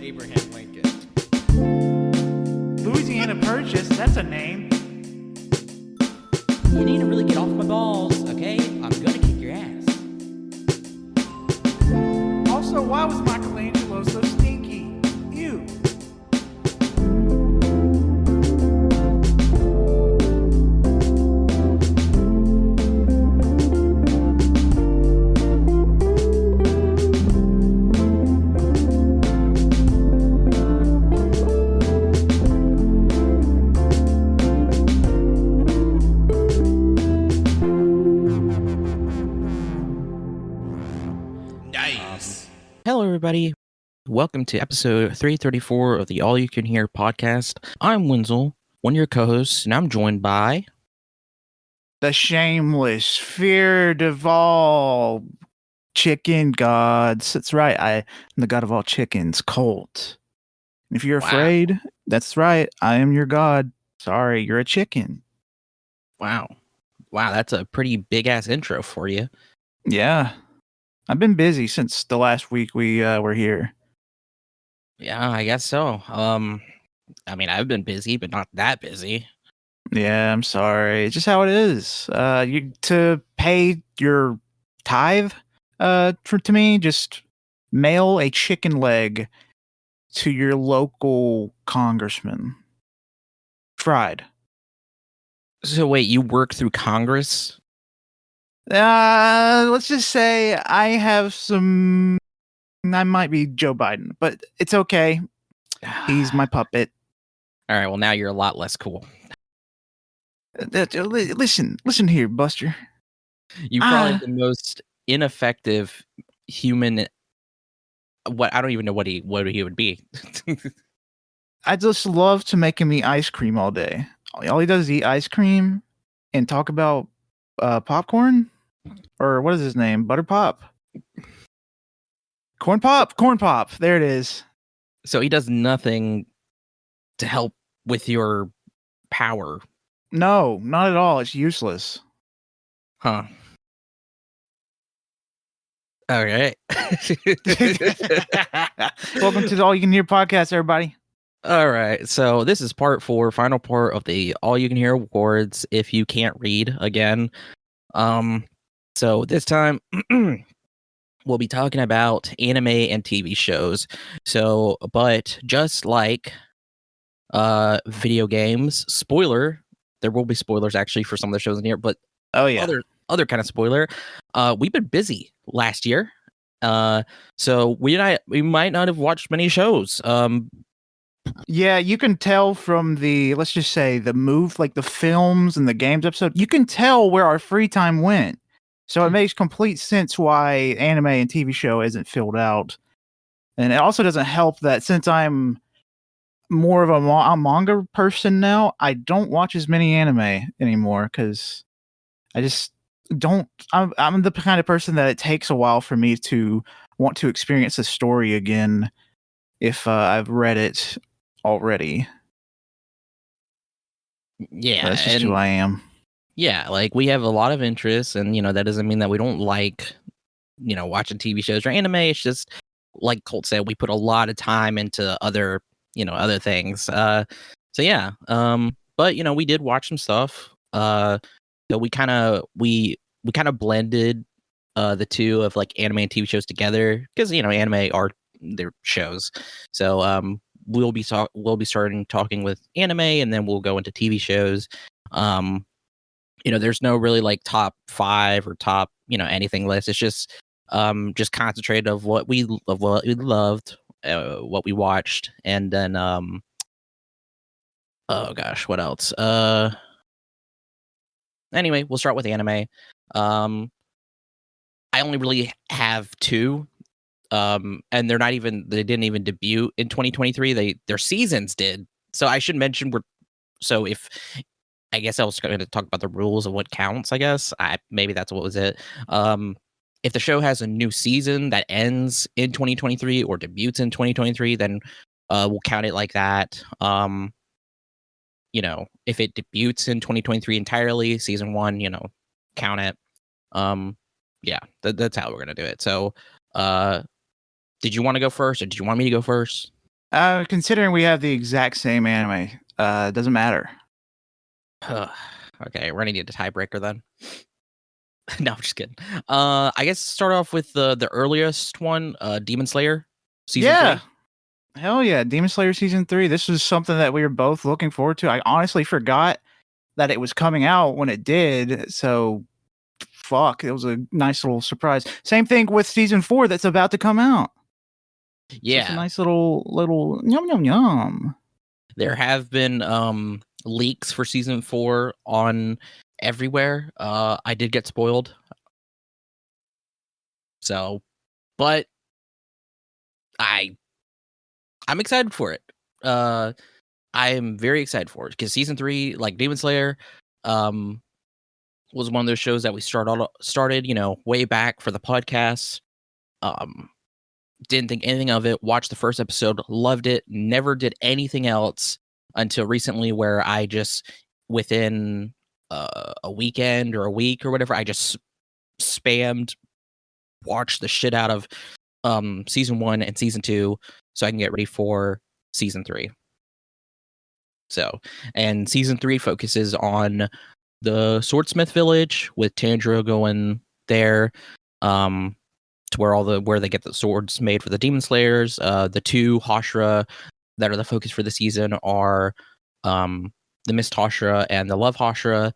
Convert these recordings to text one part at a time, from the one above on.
Abraham Lincoln. Louisiana Purchase, that's a name. You need to really get off my balls, okay? I'm gonna kick your ass. Also, why was Michelangelo so stinky? Ew. Hello, everybody. Welcome to episode 334 of the All You Can Hear podcast. I'm Wenzel, one of your co-hosts, and I'm joined by The shameless, feared of all chicken gods. That's right. I'm the god of all chickens, Colt. And if you're Wow. afraid, that's right. I am your god. Sorry, you're a chicken. Wow, that's a pretty big ass intro for you. Yeah. I've been busy since the last week we were here. Yeah, I guess so. I mean, I've been busy, but not that busy. Yeah, I'm sorry. It's just how it is. You to pay your tithe to me, just mail a chicken leg to your local congressman. Fried. So wait, you work through Congress? Let's just say I have some. I might be Joe Biden, but it's okay. He's my puppet. All right, well, now you're a lot less cool. Listen here, Buster. You probably have the most ineffective human. What I don't even know what he would be. I just love to make him eat ice cream all day. All he does is eat ice cream and talk about popcorn, or what is his name? Butter pop, corn pop. There it is. So he does nothing to help with your power. No, not at all. It's useless. Huh. All right. Welcome to the All You Can Hear podcast, everybody. All right. So this is part 4, final part of the All You Can Hear awards. If you can't read again, so this time we'll be talking about anime and TV shows. So, but just like video games, spoiler, there will be spoilers actually for some of the shows in here, but Oh yeah. other kind of spoiler. We've been busy last year. So we might not have watched many shows. Yeah, you can tell from the, let's just say, the the films and the games episode, you can tell where our free time went. So it makes complete sense why anime and TV show isn't filled out. And it also doesn't help that since I'm more of a manga person now, I don't watch as many anime anymore because I just don't. I'm the kind of person that it takes a while for me to want to experience the story again if I've read it already. Yeah, That's just who I am. Yeah, like we have a lot of interests, and that doesn't mean that we don't like watching TV shows or anime. It's just like Colt said, we put a lot of time into other things. So yeah, but we did watch some stuff. So we kind of blended the two of like anime and TV shows together because anime are their shows. So we'll be starting talking with anime, and then we'll go into TV shows. There's no really like top 5 or top anything list. It's just concentrated of what we loved, what we watched, and then oh gosh, what else? Anyway, we'll start with anime. I only really have 2, and they didn't even debut in 2023. Their seasons did. So I should mention I guess I was going to talk about the rules of what counts, I guess. Maybe that's what was it. If the show has a new season that ends in 2023 or debuts in 2023, then we'll count it like that. If it debuts in 2023 entirely, season 1, count it. Yeah, that's how we're going to do it. So, did you want to go first, or did you want me to go first? Considering we have the exact same anime, it doesn't matter. Okay, we're gonna need a tiebreaker then. No, I'm just kidding. I guess start off with the earliest one, Demon Slayer, season Yeah. 3. Hell yeah, Demon Slayer season 3. This was something that we were both looking forward to. I honestly forgot that it was coming out when it did. So fuck, it was a nice little surprise. Same thing with season 4 that's about to come out. Just a Yeah, nice little yum yum yum. there have been leaks for season 4 on everywhere. I did get spoiled. So, but I'm excited for it. I am very excited for it because season 3, like Demon Slayer, um, was one of those shows that we started, way back for the podcast. Um, didn't think anything of it. Watched the first episode, loved it. Never did anything else until recently, where I just within a weekend or a week or whatever, I just spammed watched the shit out of season 1 and season 2 so I can get ready for season 3. So, and season 3 focuses on the Swordsmith Village with Tanjiro going there, to where they get the swords made for the Demon Slayers. The 2 Hashira that are the focus for the season are the Mist Hashira and the Love Hashira,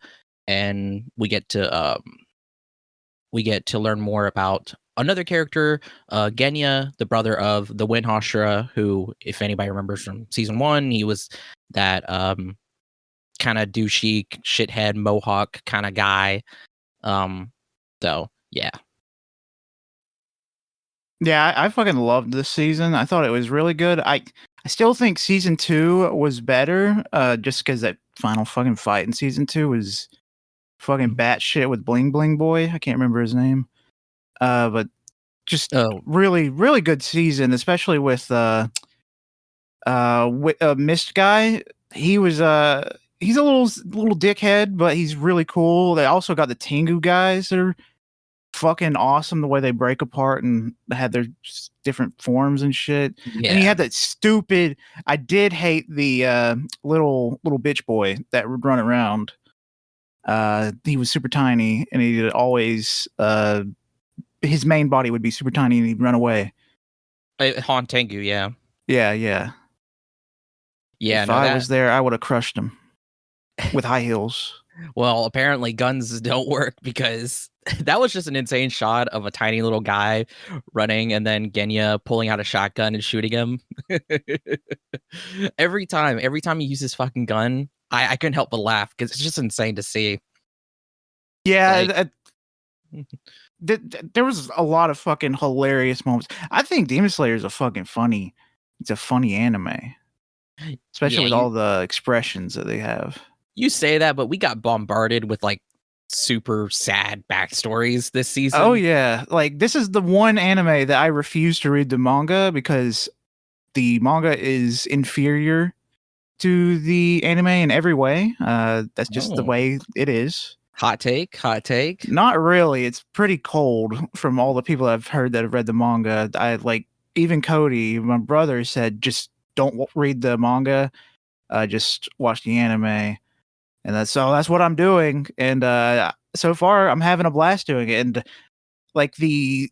and we get to learn more about another character, Genya, the brother of the Wind Hashira, who, if anybody remembers from season 1, he was that kind of douchey, shithead, mohawk kind of guy. So yeah. Yeah, I fucking loved this season. I thought it was really good. I still think season 2 was better, just because that final fucking fight in season 2 was fucking batshit with Bling Bling Boy. I can't remember his name. But just really, really good season, especially with Mist guy. He was he's a little dickhead, but he's really cool. They also got the Tengu guys that are fucking awesome, the way they break apart and had their different forms and shit. Yeah. And he had that stupid, I did hate the little bitch boy that would run around. He was super tiny and he'd always his main body would be super tiny and he'd run away. Han Tengu, yeah. Yeah. If I was there, I would have crushed him with high heels. Well, apparently guns don't work, because that was just an insane shot of a tiny little guy running and then Genya pulling out a shotgun and shooting him. every time he uses fucking gun, I couldn't help but laugh because it's just insane to see. Yeah, there was a lot of fucking hilarious moments. I think Demon Slayer is it's a funny anime, especially with all the expressions that they have. You say that, but we got bombarded with like super sad backstories this season. Oh yeah, like this is the one anime that I refuse to read the manga because the manga is inferior to the anime in every way. That's just the way it is. Hot take. Not really. It's pretty cold from all the people I've heard that have read the manga. I like even Cody, my brother, said just don't read the manga, just watch the anime. And that's what I'm doing. And so far, I'm having a blast doing it. And like the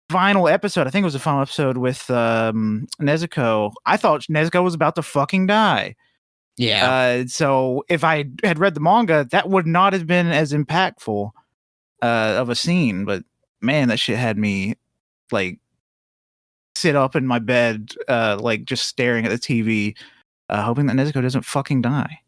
final episode, I think it was the final episode with Nezuko. I thought Nezuko was about to fucking die. Yeah. So if I had read the manga, that would not have been as impactful of a scene. But man, that shit had me like sit up in my bed, like just staring at the TV, hoping that Nezuko doesn't fucking die.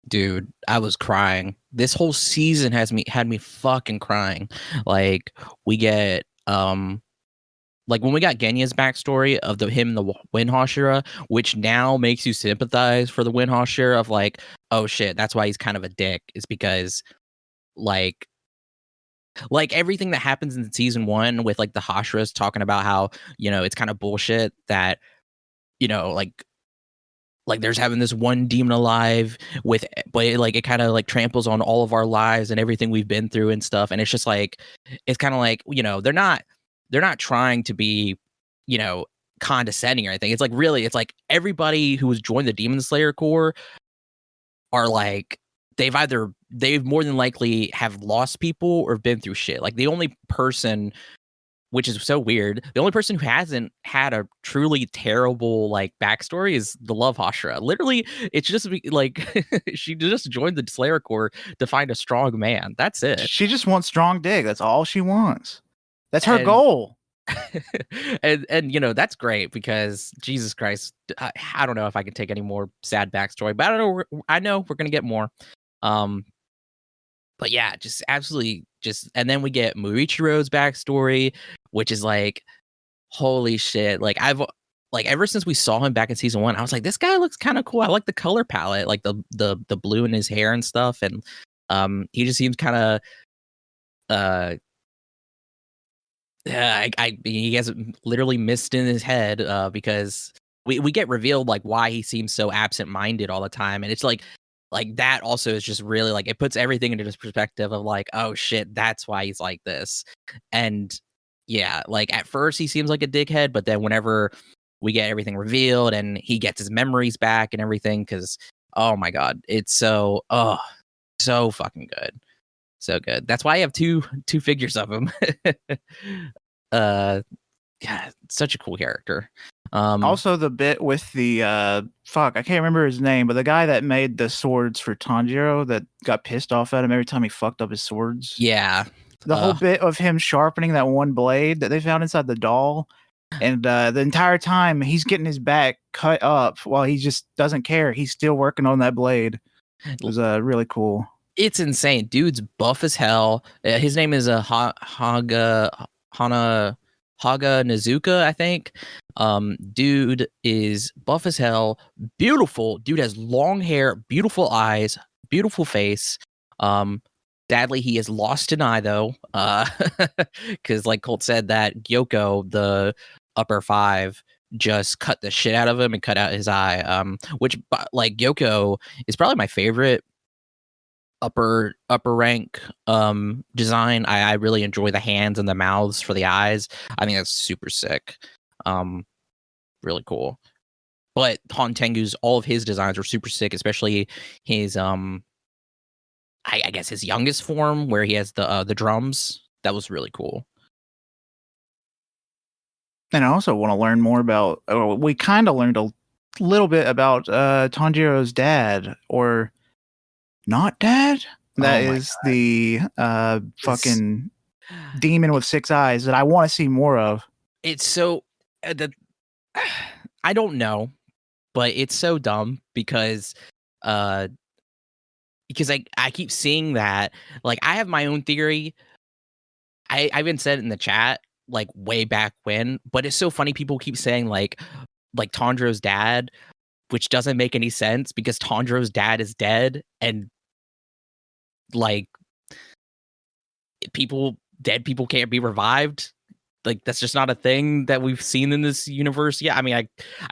Dude, I was crying. This whole season had me fucking crying. Like we get like when we got Genya's backstory of him the Wind Hashira, which now makes you sympathize for the Wind Hashira of like, oh shit, that's why he's kind of a dick. Is because like everything that happens in season 1 with like the Hashiras talking about how, it's kind of bullshit that, like there's having this one demon alive but it kind of like tramples on all of our lives and everything we've been through and stuff. And it's just like, it's kind of like, they're not trying to be, condescending or anything. It's like really, it's like everybody who has joined the Demon Slayer Corps are like they've more than likely have lost people or been through shit. Like the only person, which is so weird, the only person who hasn't had a truly terrible like backstory is the Love Hashra. Literally, it's just like she just joined the Slayer Corps to find a strong man. That's it. She just wants strong dick. That's all she wants. That's her And- goal. and you know that's great because Jesus Christ, I don't know if I can take any more sad backstory, but I know we're gonna get more. But yeah, just absolutely just, and then we get Muichiro's backstory, which is like, holy shit! Like like ever since we saw him back in season 1, I was like, this guy looks kind of cool. I like the color palette, like the blue in his hair and stuff, and he just seems kind of yeah, he has literally mist in his head because we get revealed like why he seems so absent-minded all the time, and it's like that also is just really like it puts everything into this perspective of like, oh shit, that's why he's like this. And yeah, like at first he seems like a dickhead, but then whenever we get everything revealed and he gets his memories back and everything, because oh my god, it's so fucking good. So good. That's why I have two figures of him. God, such a cool character. Also, the bit with the fuck, I can't remember his name, but the guy that made the swords for Tanjiro that got pissed off at him every time he fucked up his swords. Yeah. The whole bit of him sharpening that one blade that they found inside the doll, and the entire time he's getting his back cut up while he just doesn't care. He's still working on that blade. It was really cool. It's insane. Dude's buff as hell. His name is Haga Nizuka, I think. Dude is buff as hell, beautiful. Dude has long hair, beautiful eyes, beautiful face. Sadly, he is lost an eye though. Because like Colt said, that Gyoko, the upper 5, just cut the shit out of him and cut out his eye. Which like Gyoko is probably my favorite upper rank design. I really enjoy the hands and the mouths for the eyes. I think that's super sick. Really cool. But Han Tengu's, all of his designs were super sick, especially his I guess his youngest form where he has the drums. That was really cool. And I also want to learn more about we kind of learned a little bit about Tanjiro's dad, or not dad. That is the fucking demon with 6 eyes that I want to see more of. It's so I don't know, but it's so dumb because I keep seeing that. Like I have my own theory. I even said it in the chat like way back when, but it's so funny people keep saying like Tanjiro's dad, which doesn't make any sense because Tanjiro's dad is dead, and like dead people can't be revived. Like that's just not a thing that we've seen in this universe. Yeah, I mean, I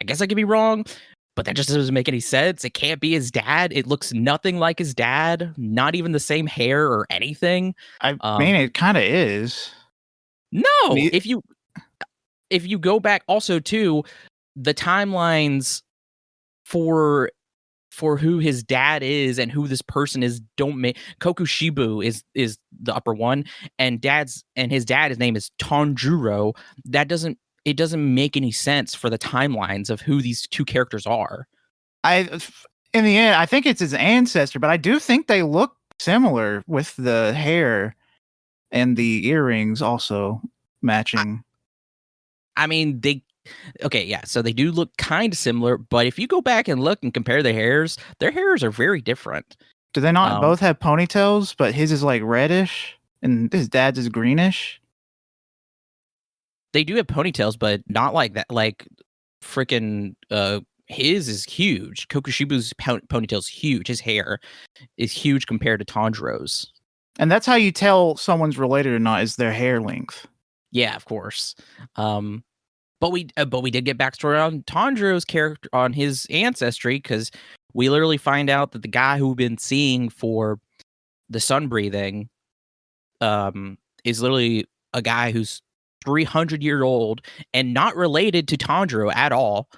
guess I could be wrong, but that just doesn't make any sense. It can't be his dad. It looks nothing like his dad. Not even the same hair or anything. I mean, it kind of is. No, if you go back also to the timelines for who his dad is and who this person is don't make. Kokushibu is the upper one, and his dad, his name is Tanjiro. It doesn't make any sense for the timelines of who these two characters are. In the end, I think it's his ancestor, but I do think they look similar with the hair and the earrings also matching. I mean, okay, yeah, so they do look kind of similar, but if you go back and look and compare their hairs are very different. Do they not both have ponytails, but his is like reddish and his dad's is greenish? They do have ponytails, but not like that. Like freaking his is huge. Kokushibu's ponytail's huge. His hair is huge compared to Tanjiro's. And that's how you tell someone's related or not, is their hair length. Yeah, of course. But we did get backstory on Tanjiro's character, on his ancestry, because we literally find out that the guy who we've been seeing for the sun breathing is literally a guy who's 300-year-old and not related to Tanjiro at all.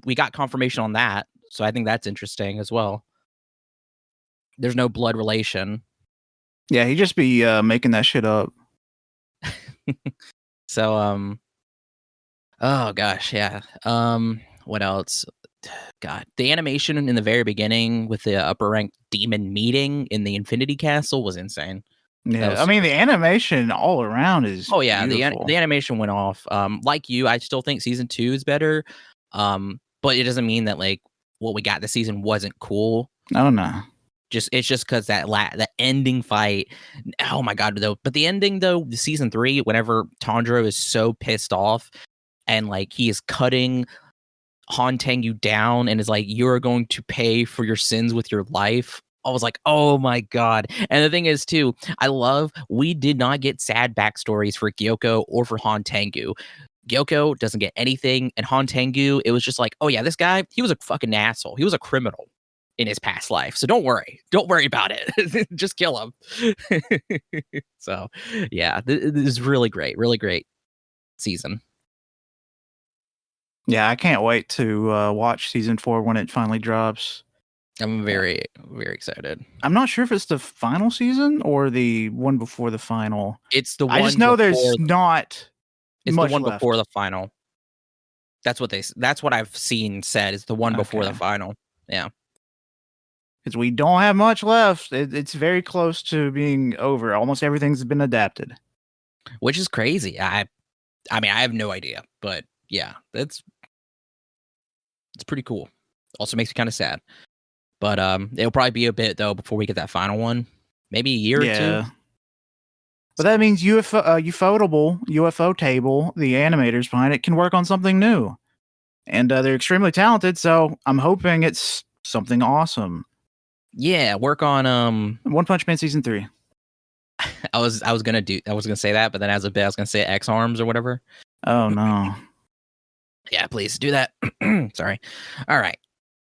We got confirmation on that, so I think that's interesting as well. There's no blood relation. Yeah, he just be making that shit up. So oh gosh, yeah. What else? God, the animation in the very beginning with the upper rank demon meeting in the Infinity Castle was insane. Yeah, I mean the animation all around is beautiful. The animation went off. Like you, I still think season 2 is better. But it doesn't mean that like what we got this season wasn't cool. Oh no. It's just because that ending fight. Oh my god, though. But the ending though, the season 3, whenever Tanjiro is so pissed off and like he is cutting Han Tengu down and is like, "You're going to pay for your sins with your life." I was like, "Oh my god!" And the thing is, too, I love we did not get sad backstories for Gyoko or for Han Tengu. Gyoko doesn't get anything, and Han Tengu, it was just like, "Oh yeah, this guy, he was a fucking asshole. He was a criminal in his past life. So don't worry about it. Just kill him." So yeah, this is really great season. Yeah, I can't wait to watch season 4 when it finally drops. I'm very excited. I'm not sure if it's the final season or the one before the final. It's the one I just know there's not it's much the one left. before the final. That's what I've seen said. It's the one before the Okay. final. Yeah. Because we don't have much left. It's very close to being over. Almost everything's been adapted. Which is crazy. I mean, I have no idea, but yeah, it's pretty cool. Also makes me kind of sad. But it'll probably be a bit though before we get that final one. Maybe a year or two. But that means UFO Table, the animators behind it, can work on something new. And they're extremely talented, so I'm hoping it's something awesome. Yeah, work on One Punch Man season 3. I was gonna say that, but then as a bit I was gonna say X Arms or whatever. Oh no. Yeah, please do that. Sorry. All right.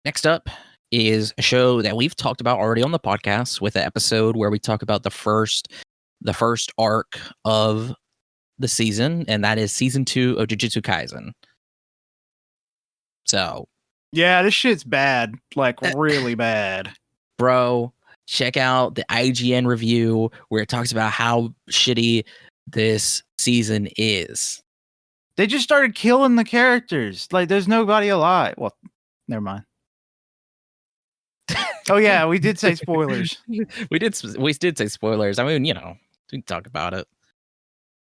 Next up is a show that we've talked about already on the podcast with an episode where we talk about the first arc of the season, and that is season 2 of Jujutsu Kaisen. So yeah, this shit's bad. Like really bad. Bro, check out the IGN review where it talks about how shitty this season is. They just started killing the characters. Like, there's nobody alive. Well, never mind. Oh yeah, we did say spoilers. we did say spoilers. I mean, we can talk about it.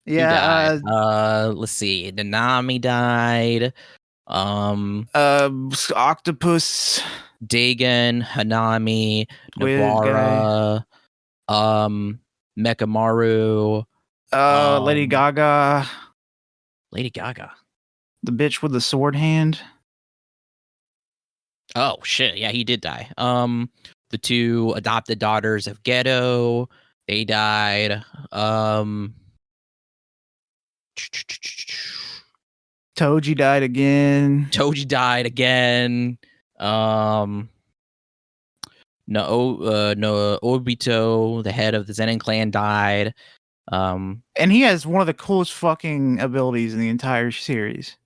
Yeah. Let's see. Nanami died. Octopus, Dagon, Hanami, Navara, Mekamaru, Lady Gaga, the bitch with the sword hand. Oh shit, yeah, he did die. The 2 adopted daughters of Geto, they died. Toji died again. No, Obito, the head of the Zenin clan, died. And he has one of the coolest fucking abilities in the entire series.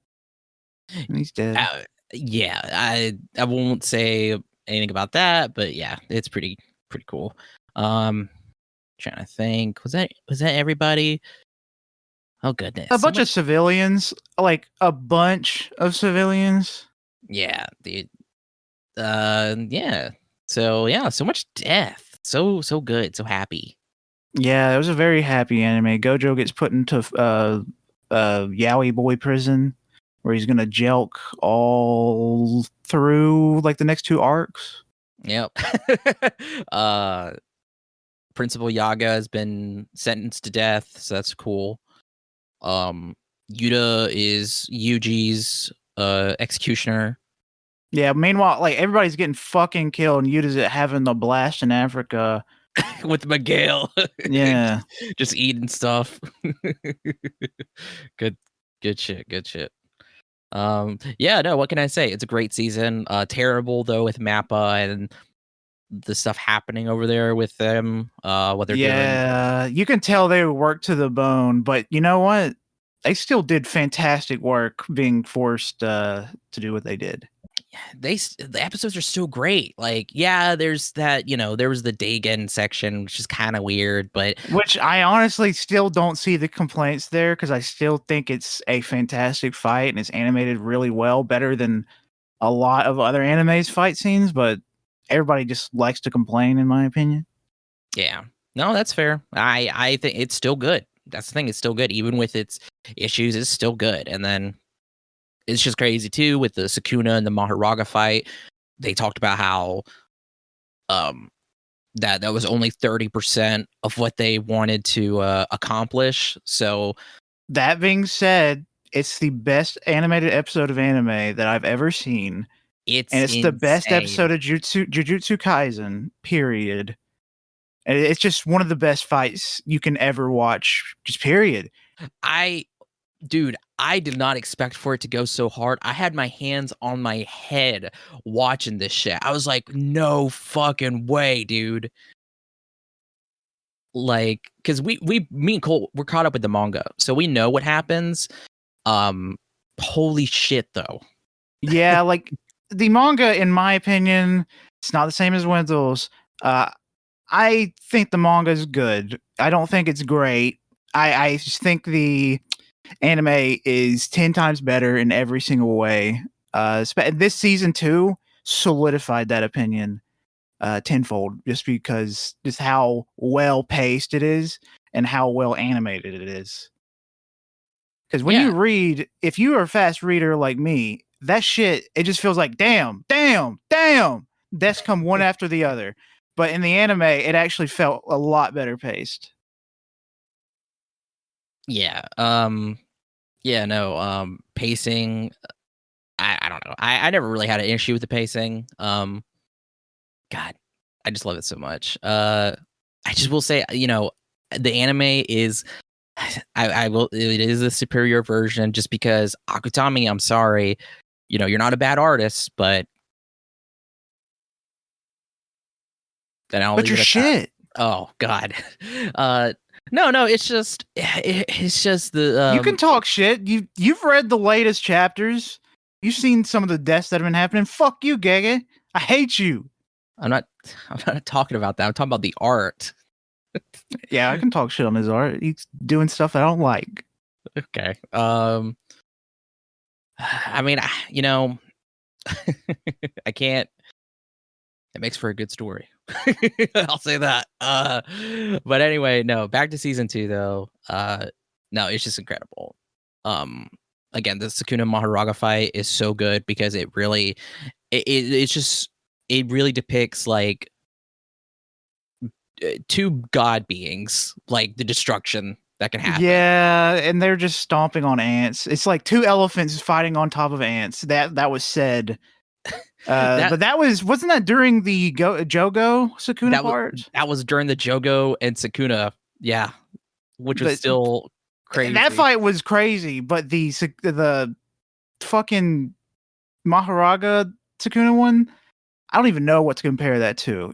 And he's dead. Yeah, I won't say anything about that, but yeah, it's pretty cool. Trying to think, was that everybody? Oh goodness, a bunch of civilians, like a bunch of civilians. Yeah, dude. Yeah. So yeah, so much death. So good, so happy. Yeah, it was a very happy anime. Gojo gets put into Yaoi boy prison, where he's gonna jelk all through like the next 2 arcs. Yep. Principal Yaga has been sentenced to death, so that's cool. Yuta is Yuji's executioner. Yeah, meanwhile, like everybody's getting fucking killed, and Yuta's having the blast in Africa with Miguel. Yeah. Just eating stuff. Good shit. Yeah, no, what can I say? It's a great season. Terrible though with Mappa and the stuff happening over there with them, what they're doing. Yeah, you can tell they worked to the bone, but you know what? They still did fantastic work being forced to do what they did. The episodes are so great. Like, yeah, there's that, there was the Dagon section, which is kind of weird, but Which I honestly still don't see the complaints there because I still think it's a fantastic fight and it's animated really well, better than a lot of other anime's fight scenes, but everybody just likes to complain, in my opinion. yeah, no, that's fair. I think it's still good. That's the thing, it's still good. Even with its issues, it's still good. And then it's just crazy too with the Sukuna and the Maharaga fight. They talked about how that was only 30% of what they wanted to accomplish. So that being said, it's the best animated episode of anime that I've ever seen. It's the best episode of Jujutsu Kaisen, period. And it's just one of the best fights you can ever watch, just period. Dude, I did not expect for it to go so hard. I had my hands on my head watching this shit. I was like, no fucking way, dude. Like, because me and Colt, we're caught up with the manga, so we know what happens. Holy shit, though. Yeah, like the manga, in my opinion, it's not the same as Wenzel's. I think the manga is good. I don't think it's great. I just think the anime is 10 times better in every single way. This season 2 solidified that opinion tenfold, just because just how well paced it is and how well animated it is. Because when you read, if you are a fast reader like me, that shit, it just feels like damn. Deaths come one after the other. But in the anime, it actually felt a lot better paced. Yeah. Pacing. I don't know. I never really had an issue with the pacing. God, I just love it so much. I just will say, the anime is, it is a superior version just because Akutami, I'm sorry, you're not a bad artist, but then I'll But leave you're it at shit. that. Oh God. No, it's just the you can talk shit. You've read the latest chapters. You've seen some of the deaths that have been happening. Fuck you, Gege. I hate you. I'm not talking about that. I'm talking about the art. Yeah, I can talk shit on his art. He's doing stuff I don't like. Okay. I mean, I can't. It makes for a good story. I'll say that. But anyway, no. Back to season 2, though. No, it's just incredible. Again, the Sukuna Maharaga fight is so good because it really, it really depicts like two god beings, like the destruction that can happen. Yeah, and they're just stomping on ants. It's like two elephants fighting on top of ants. That was said. But wasn't that during the Jogo Sukuna part? That was during the Jogo and Sukuna, yeah, which was still crazy. That fight was crazy, but the fucking Maharaga Sukuna one, I don't even know what to compare that to,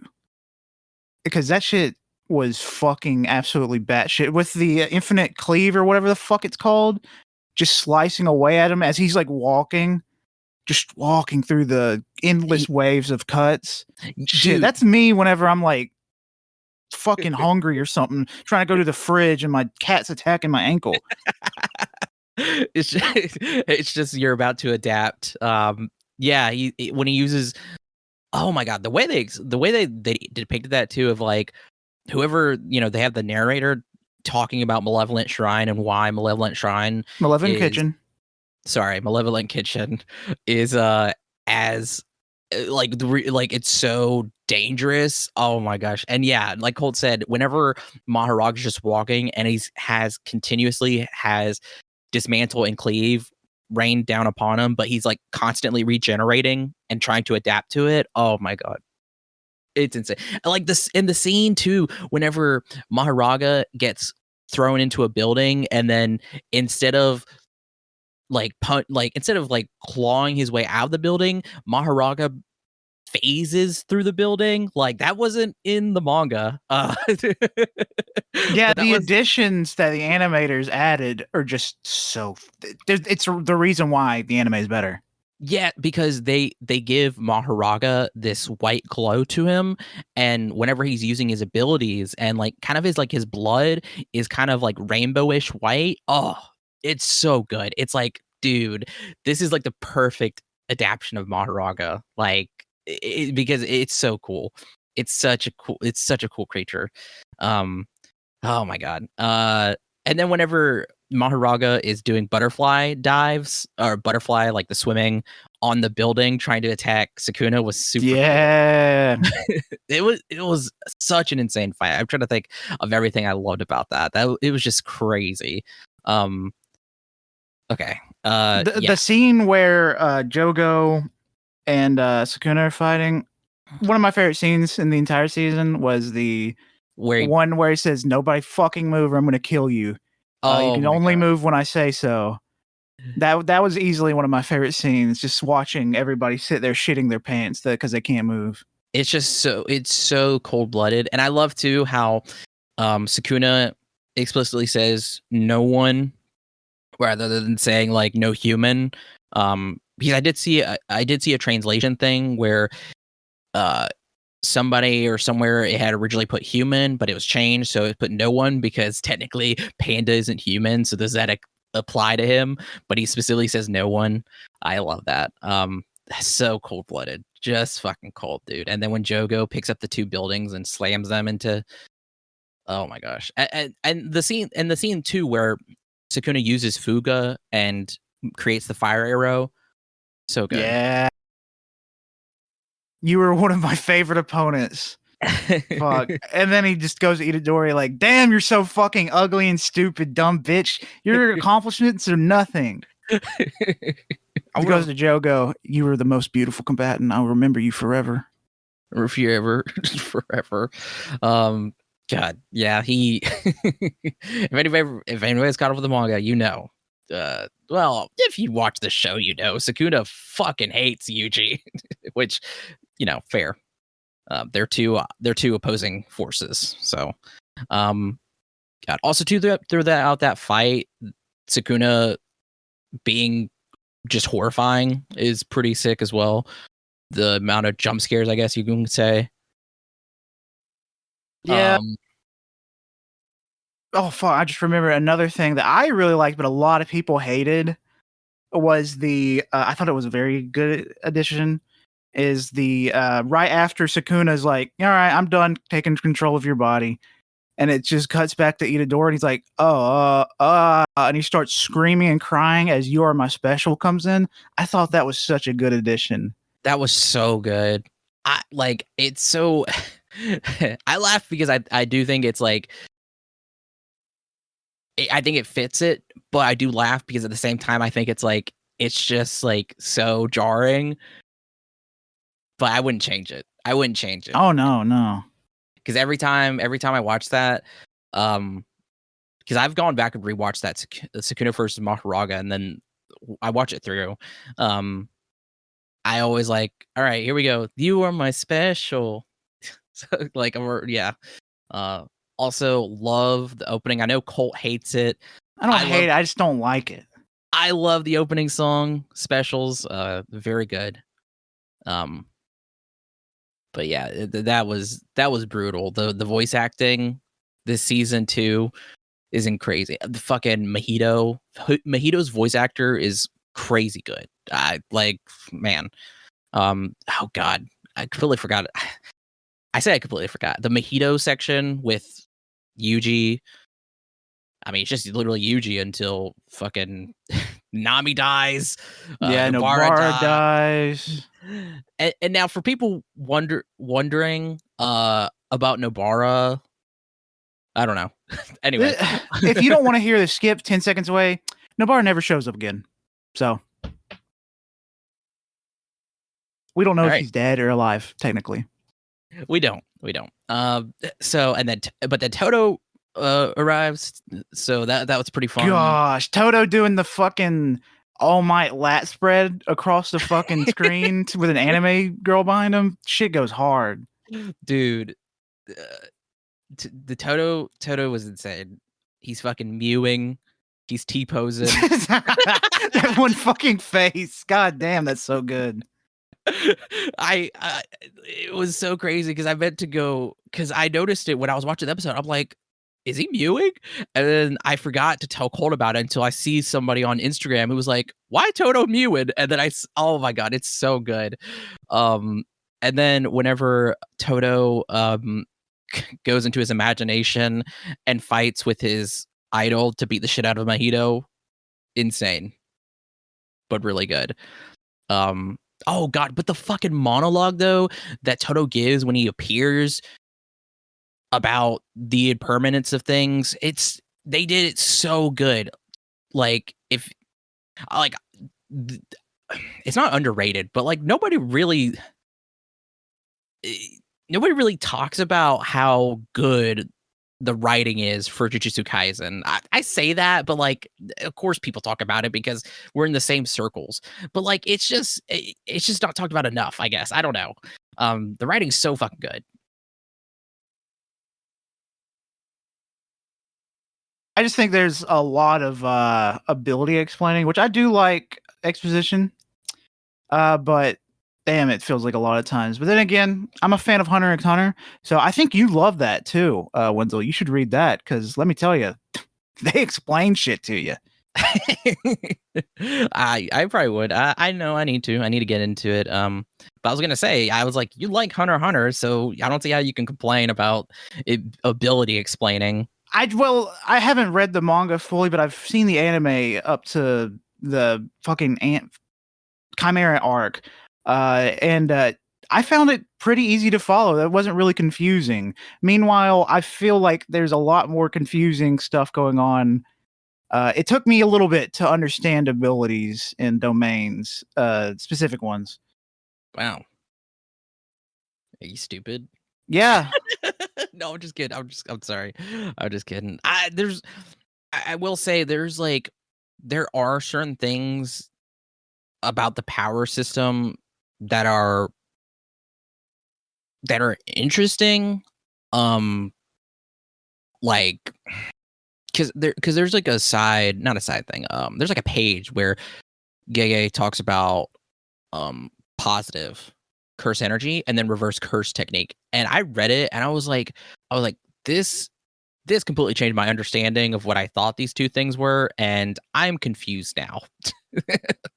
because that shit was fucking absolutely batshit with the infinite cleave or whatever the fuck it's called, just slicing away at him as he's like walking through the endless waves of cuts. Shit, that's me whenever I'm like fucking hungry or something, trying to go to the fridge and my cat's attacking my ankle. It's just you're about to adapt. When he uses, oh my God, the way they depicted that too, of like whoever, they have the narrator talking about Malevolent Shrine and why Malevolent Kitchen is as like it's so dangerous. Oh my gosh. And yeah, like Colt said, whenever Maharag's just walking and has continuously dismantle and cleave rained down upon him, but he's like constantly regenerating and trying to adapt to it. Oh my God. It's insane. Like this in the scene too, whenever Maharaga gets thrown into a building and then instead of clawing his way out of the building, Maharaga phases through the building. Like that wasn't in the manga. Yeah, But that the was additions that the animators added are just so. It's the reason why the anime is better. yeah, because they give Maharaga this white glow to him, and whenever he's using his abilities and like kind of his blood is kind of like rainbowish white. Oh, it's so good. It's like, dude, this is like the perfect adaptation of Maharaga. Like because it's so cool. It's such a cool creature. Um oh my god. And then whenever Maharaga is doing butterfly dives or butterfly like the swimming on the building trying to attack Sukuna was super cool. Yeah, It was such an insane fight. I'm trying to think of everything I loved about that. It was just crazy. Okay. the scene where Jogo and Sukuna are fighting. One of my favorite scenes in the entire season was the where one where he says, "Nobody fucking move, or I'm going to kill you. You oh can my only God. move when I say so." That was easily one of my favorite scenes. Just watching everybody sit there shitting their pants because they can't move. It's just so cold blooded, and I love too how Sukuna explicitly says no one rather than saying like no human. Because I did see a translation thing where somebody or somewhere it had originally put human, but it was changed, so it put no one because technically Panda isn't human. So does that apply to him? But he specifically says no one. I love that. That's so cold blooded, just fucking cold, dude. And then when Jogo picks up the two buildings and slams them into, oh my gosh, and the scene too where Sukuna uses Fuga and creates the fire arrow, so good. Yeah, you were one of my favorite opponents. Fuck. And then he just goes to Itadori like, "Damn, you're so fucking ugly and stupid, dumb bitch. Your accomplishments are nothing." He goes to Jogo, "You were the most beautiful combatant. I'll remember you forever." If you ever forever. God, yeah, he if anybody's caught up with the manga, you know. Well, if you watch the show, you know, Sukuna fucking hates Yuji, which, you know, fair. They're two opposing forces. So, God, also through that fight, Sukuna being just horrifying is pretty sick as well. The amount of jump scares, I guess you can say. Yeah. Oh fuck! I just remember another thing that I really liked, but a lot of people hated was the. I thought it was a very good addition. Is the right after Sukuna's like, "All right, I'm done taking control of your body," and it just cuts back to Itadori, and he's like, and he starts screaming and crying as "You Are My Special" comes in. I thought that was such a good addition. That was so good. It's so. I laugh because I do think it's like. I think it fits it, but I do laugh because at the same time I think it's like it's just like so jarring. But I wouldn't change it. Oh no. Because every time I watch that, because I've gone back and rewatched that Sukuna versus Maharaga, and then I watch it through. I always like, all right, here we go. You are my special. So like, yeah. Also love the opening. I know Colt hates it. I don't hate it. I just don't like it. I love the opening song specials. Very good. But yeah, that was brutal. The voice acting this season too isn't crazy. The fucking Mahito's voice actor is crazy good. I like, man. Oh god, I completely forgot. I say I completely forgot the Mahito section with Yuji. I mean, it's just literally Yuji until fucking Nami dies. Nobara dies. And now for people wondering about Nobara, I don't know. Anyway, if you don't want to hear the skip 10 seconds away, Nobara never shows up again. So we don't know if he's dead or alive, technically. We don't. So and then but then Toto arrives. So that was pretty fun. Gosh, Toto doing the fucking All Might lat spread across the fucking screen with an anime girl behind him. Shit goes hard. Dude, uh, the Toto was insane. He's fucking mewing. He's T-posing. That one fucking face. God damn, that's so good. It was so crazy because I meant to go because I noticed it when I was watching the episode. I'm like, is he mewing? And then I forgot to tell Colt about it until I see somebody on Instagram who was like, why Toto mewing? And then oh my god, it's so good. And then whenever Toto goes into his imagination and fights with his idol to beat the shit out of Mojito, insane, but really good. Oh god, but the fucking monologue though that Toto gives when he appears about the impermanence of things, they did it so good. Like if like it's not underrated, but like nobody really talks about how good the writing is for Jujutsu Kaisen. I say that, but like, of course, people talk about it because we're in the same circles. But like, it's just not talked about enough. I guess I don't know. The writing's so fucking good. I just think there's a lot of ability explaining, which I do like exposition. But damn, it feels like a lot of times. But then again, I'm a fan of Hunter x Hunter, so I think you love that too, Wenzel. You should read that because let me tell you, they explain shit to you. I probably would. I know I need to get into it. But I was gonna say, I was like, you like Hunter x Hunter, so I don't see how you can complain about ability explaining. I haven't read the manga fully, but I've seen the anime up to the fucking Chimera arc, and I found it pretty easy to follow. That wasn't really confusing. Meanwhile, I feel like there's a lot more confusing stuff going on. It took me a little bit to understand abilities and domains, specific ones. Wow. Are you stupid? Yeah. No, I'm just kidding. I'm sorry. I'm just kidding. I will say there are certain things about the power system that are interesting. Like because there's like not a side thing. There's like a page where Gege talks about positive curse energy and then reverse curse technique. And I read it and I was like, this completely changed my understanding of what I thought these two things were, and I'm confused now.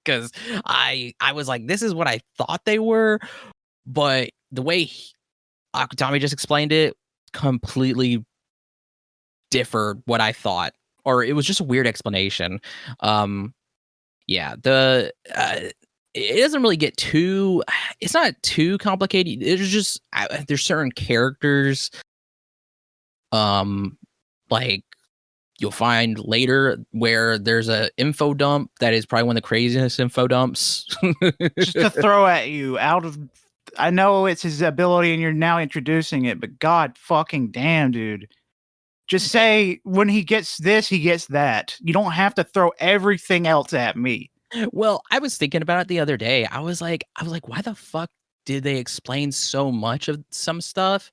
Because I was like, this is what I thought they were, but the way Akutami just explained it completely differed what I thought, or it was just a weird explanation. Yeah, it doesn't really get too. It's not too complicated. It's just there's certain characters, like you'll find later where there's a info dump that is probably one of the craziest info dumps. Just to throw at you out of. I know it's his ability, and you're now introducing it, but god fucking damn, dude. Just say when he gets this, he gets that. You don't have to throw everything else at me. Well, I was thinking about it the other day. I was like, why the fuck did they explain so much of some stuff?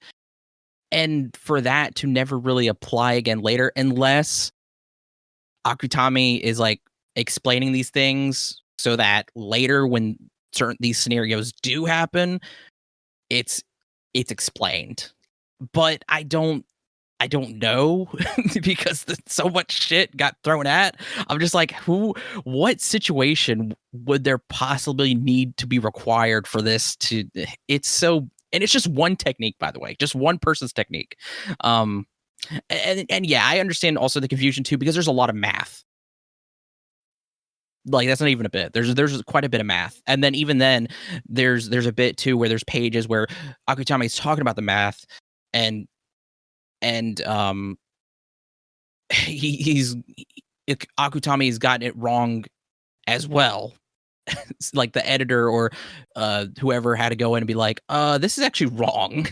And for that to never really apply again later, unless Akutami is like explaining these things so that later when certain these scenarios do happen, it's explained. But I don't know because so much shit got thrown at. I'm just like, what situation would there possibly need to be required for this to? It's so, and it's just one technique, by the way, just one person's technique. And yeah, I understand also the confusion too because there's a lot of math. Like that's not even a bit. There's quite a bit of math, and then even then, there's a bit too where there's pages where Akutami is talking about the math, and he's Akutami's gotten it wrong as well. Like the editor or whoever had to go in and be like, this is actually wrong.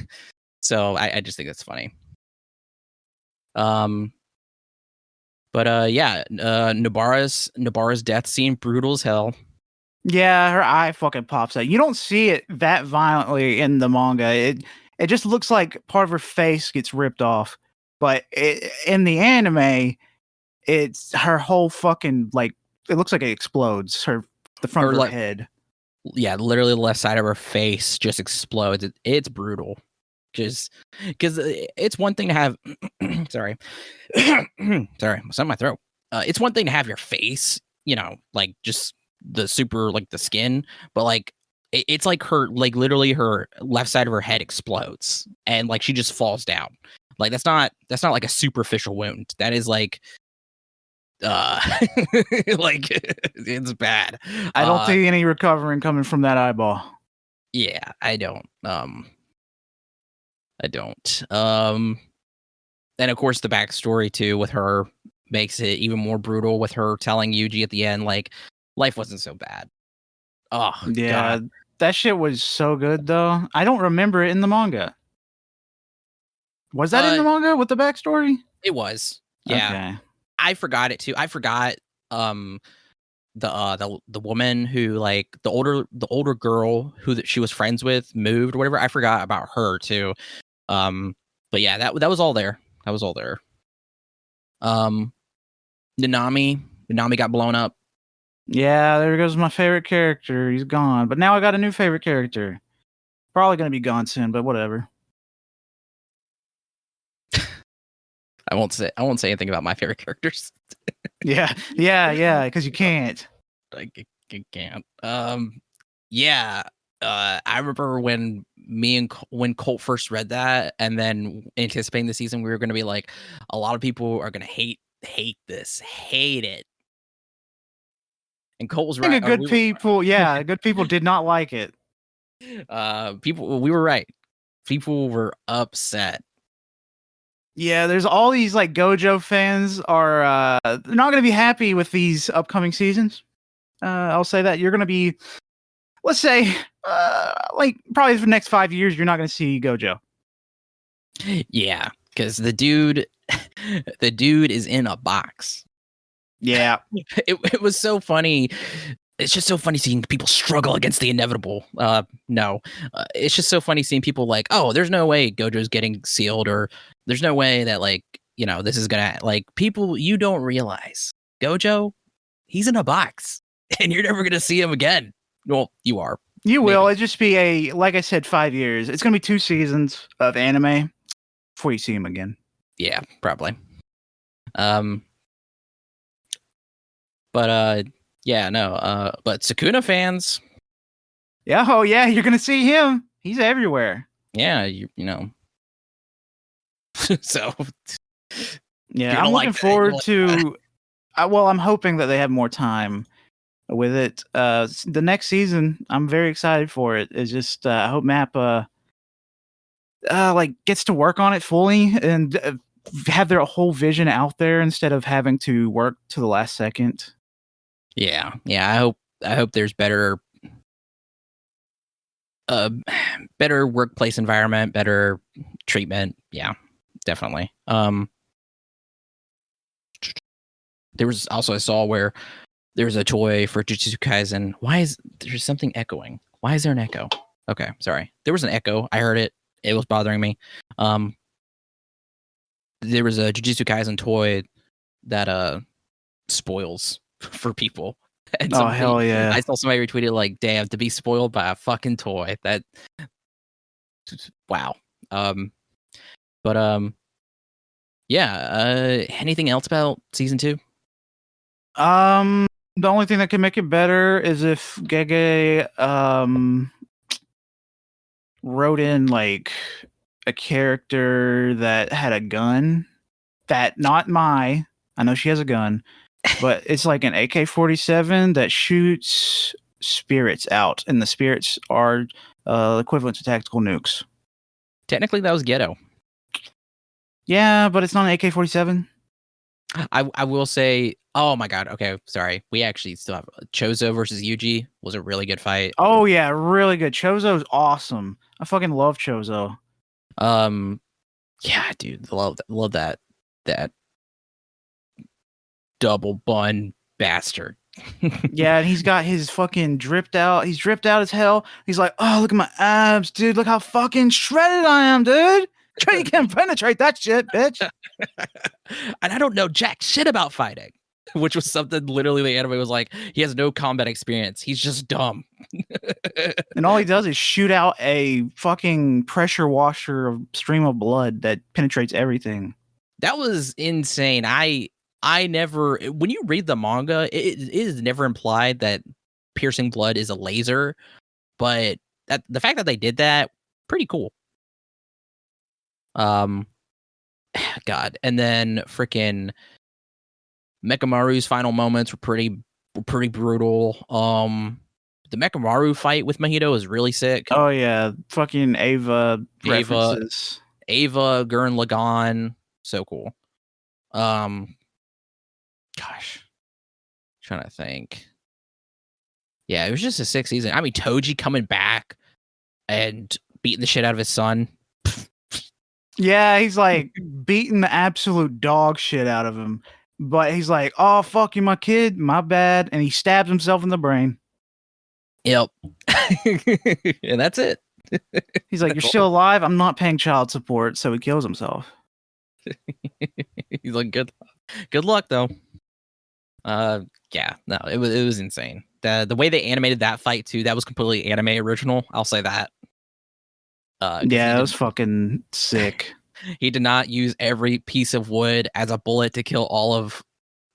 So I just think that's funny. But yeah, Nobara's death scene, brutal as hell. Yeah, her eye fucking pops out. You don't see it that violently in the manga. It just looks like part of her face gets ripped off. But in the anime, it's her whole fucking like it looks like it explodes. The front of her head. Yeah, literally the left side of her face just explodes. It's brutal. Just because it's one thing to have sorry. Sorry, what's in my throat. It's one thing to have your face, like just the super like the skin, but like it's like her like literally her left side of her head explodes and like she just falls down. Like that's not like a superficial wound. That is like like it's bad. I don't see any recovering coming from that eyeball. Yeah, I don't. And of course the backstory too with her makes it even more brutal with her telling Yuji at the end like life wasn't so bad. Oh Yeah, God. that shit was so good though. I don't remember it in the manga. Was that in the manga with the backstory? It was. Yeah. Okay. I forgot it too. I forgot the woman who like the older girl who she was friends with moved or whatever. I forgot about her too. But yeah, that was all there. That was all there. Nanami got blown up. Yeah, there goes my favorite character. He's gone. But now I got a new favorite character. Probably going to be gone soon, but whatever. I won't say anything about my favorite characters. Yeah, because you can't. I can't. Yeah. I remember when when Colt first read that, and then anticipating the season, we were going to be like, a lot of people are going to hate this, hate it. And Colt was right. Good people did not like it. We were right. People were upset. Yeah, there's all these like Gojo fans are they're not going to be happy with these upcoming seasons. I'll say that you're going to be, let's say, like probably for the next 5 years, you're not going to see Gojo. Yeah, because the dude is in a box. Yeah, it was so funny. It's just so funny seeing people struggle against the inevitable. It's just so funny seeing people like, oh, there's no way Gojo's getting sealed, or there's no way that like this is gonna like people. You don't realize Gojo, he's in a box, and you're never gonna see him again. Well, you are. You will. It just be like I said, 5 years. It's gonna be 2 seasons of anime before you see him again. Yeah, probably. But yeah, no. But Sukuna fans. Yeah, oh yeah, you're gonna see him. He's everywhere. Yeah, you know. So. Yeah, I'm looking forward to. Well, I'm hoping that they have more time with it. The next season, I'm very excited for it. It's just I hope Mappa like gets to work on it fully and have their whole vision out there instead of having to work to the last second. Yeah. I hope there's better workplace environment, better treatment. Yeah, definitely. There was also I saw where there's a toy for Jujutsu Kaisen. Why is there's something echoing? Why is there an echo? Okay, sorry. There was an echo. I heard it. It was bothering me. There was a Jujutsu Kaisen toy that spoils for people. And hell yeah! I saw somebody retweeted like, "Damn, to be spoiled by a fucking toy." That wow. Yeah. Anything else about season 2? The only thing that can make it better is if Gege wrote in like a character that had a gun. That not Mai. I know she has a gun, but it's like an AK-47 that shoots spirits out, and the spirits are equivalent to tactical nukes. Technically, that was Ghetto. Yeah, but it's not an AK-47. I will say, oh my god, okay, sorry. We actually still have Chozo versus Yuji was a really good fight. Oh yeah, really good. Chozo's awesome. I fucking love Chozo. Yeah, dude, love that double bun bastard. Yeah, and he's got his fucking dripped out. He's dripped out as hell. He's like, oh, look at my abs, dude. Look how fucking shredded I am, dude. You can't penetrate that shit, bitch. And I don't know jack shit about fighting, which was something literally the anime was like, he has no combat experience. He's just dumb. And all he does is shoot out a fucking pressure washer of stream of blood that penetrates everything. That was insane. I never, when you read the manga, it is never implied that piercing blood is a laser, but the fact that they did that, pretty cool. God, and then freaking Mechamaru's final moments were pretty brutal. The Mechamaru fight with Mahito is really sick. Oh yeah, fucking Ava references. Ava, Gurren Lagann, so cool. Gosh, trying to think. Yeah, it was just a sick season. I mean, Toji coming back and beating the shit out of his son. Yeah, he's like beating the absolute dog shit out of him. But he's like, oh, fuck you, my kid. My bad. And he stabs himself in the brain. Yep. And that's it. He's like, you're still alive? I'm not paying child support. So he kills himself. He's like, good luck, though. Yeah, no, it was insane. The way they animated that fight, too, that was completely anime original. I'll say that. Yeah, it was fucking sick. He did not use every piece of wood as a bullet to kill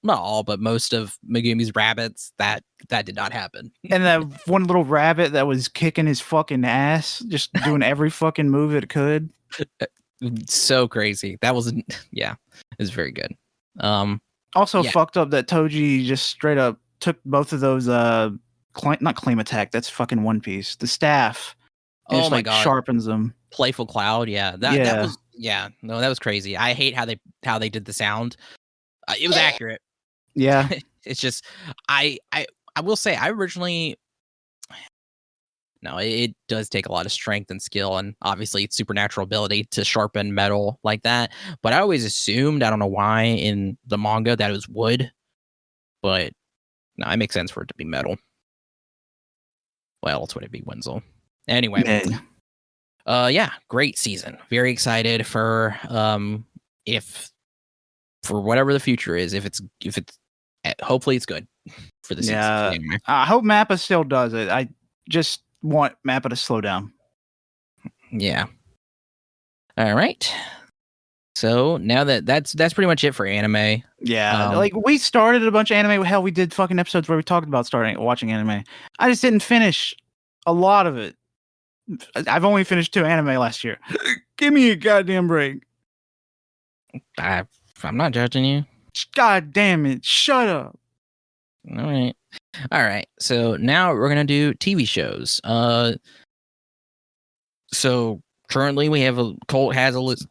not all, but most of Megumi's rabbits. That did not happen. And that one little rabbit that was kicking his fucking ass, just doing every fucking move it could. So crazy. That was, yeah, it was very good. Also fucked up that Toji just straight up took both of those, not claim attack, that's fucking One Piece, the staff. And just, God, sharpens them. Playful Cloud, yeah. That was, yeah, no, that was crazy. I hate how they did the sound. It was accurate. Yeah. It's just, I will say, I originally, no, it does take a lot of strength and skill, and obviously it's supernatural ability to sharpen metal like that. But I always assumed, I don't know why, in the manga that it was wood. But no, it makes sense for it to be metal. Why else would it be Wenzel? Anyway, yeah, great season. Very excited for for whatever the future is. If it's hopefully it's good for the season. Yeah, anyway. I hope Mappa still does it. I just want Mappa to slow down. Yeah. All right. So now that's pretty much it for anime. Yeah, like we started a bunch of anime. Hell, we did fucking episodes where we talked about watching anime. I just didn't finish a lot of it. I've only finished 2 anime last year. Give me a goddamn break. I'm not judging you. God damn it. Shut up. All right. So now we're going to do TV shows. So currently we have Colt has a list.